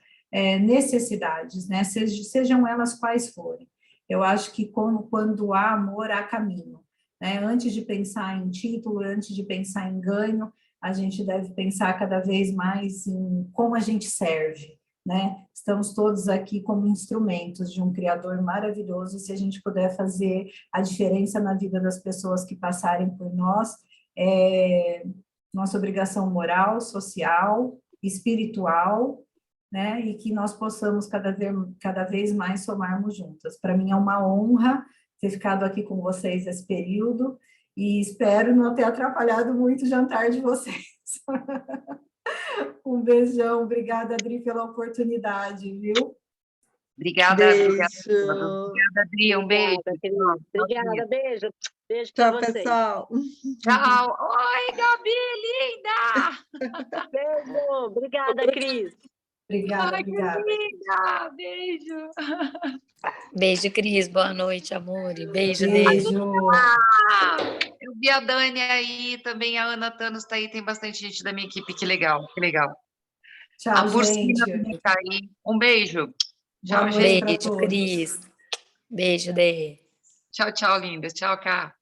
necessidades, né? Sejam elas quais forem. Eu acho que quando há amor, há caminho, né? Antes de pensar em título, antes de pensar em ganho, a gente deve pensar cada vez mais em como a gente serve, né? Estamos todos aqui como instrumentos de um Criador maravilhoso, e se a gente puder fazer a diferença na vida das pessoas que passarem por nós, nossa obrigação moral, social, espiritual, né? E que nós possamos cada vez mais somarmos juntas. Para mim é uma honra ter ficado aqui com vocês esse período e espero não ter atrapalhado muito o jantar de vocês. Um beijão, obrigada, Adri, pela oportunidade, viu? Obrigada, obrigada, Beijo. Adri, um beijo. Obrigada, beijo. Beijo Tchau, para vocês. pessoal. Tchau. Oi, Gabi, linda! Beijo. Obrigada, Cris. Obrigada, Ai, que obrigada. linda! Beijo. Beijo, Cris. Boa noite, amor. Beijo, Dê. Beijo. Eu vi a Dani aí, também a Ana Thanos está aí, tem bastante gente da minha equipe, que legal, que legal. Tchau, A Bursina gente. também está aí. Um beijo. Tchau, Boa noite gente. pra Beijo, todos. Cris. Beijo, Dê. Tchau, tchau, lindas. Tchau, Cá.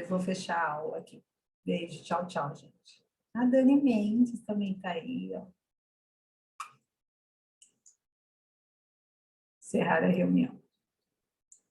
Vou fechar a aula aqui. Beijo, tchau, tchau, gente. A Dani Mendes também está aí, ó. Encerrar a reunião.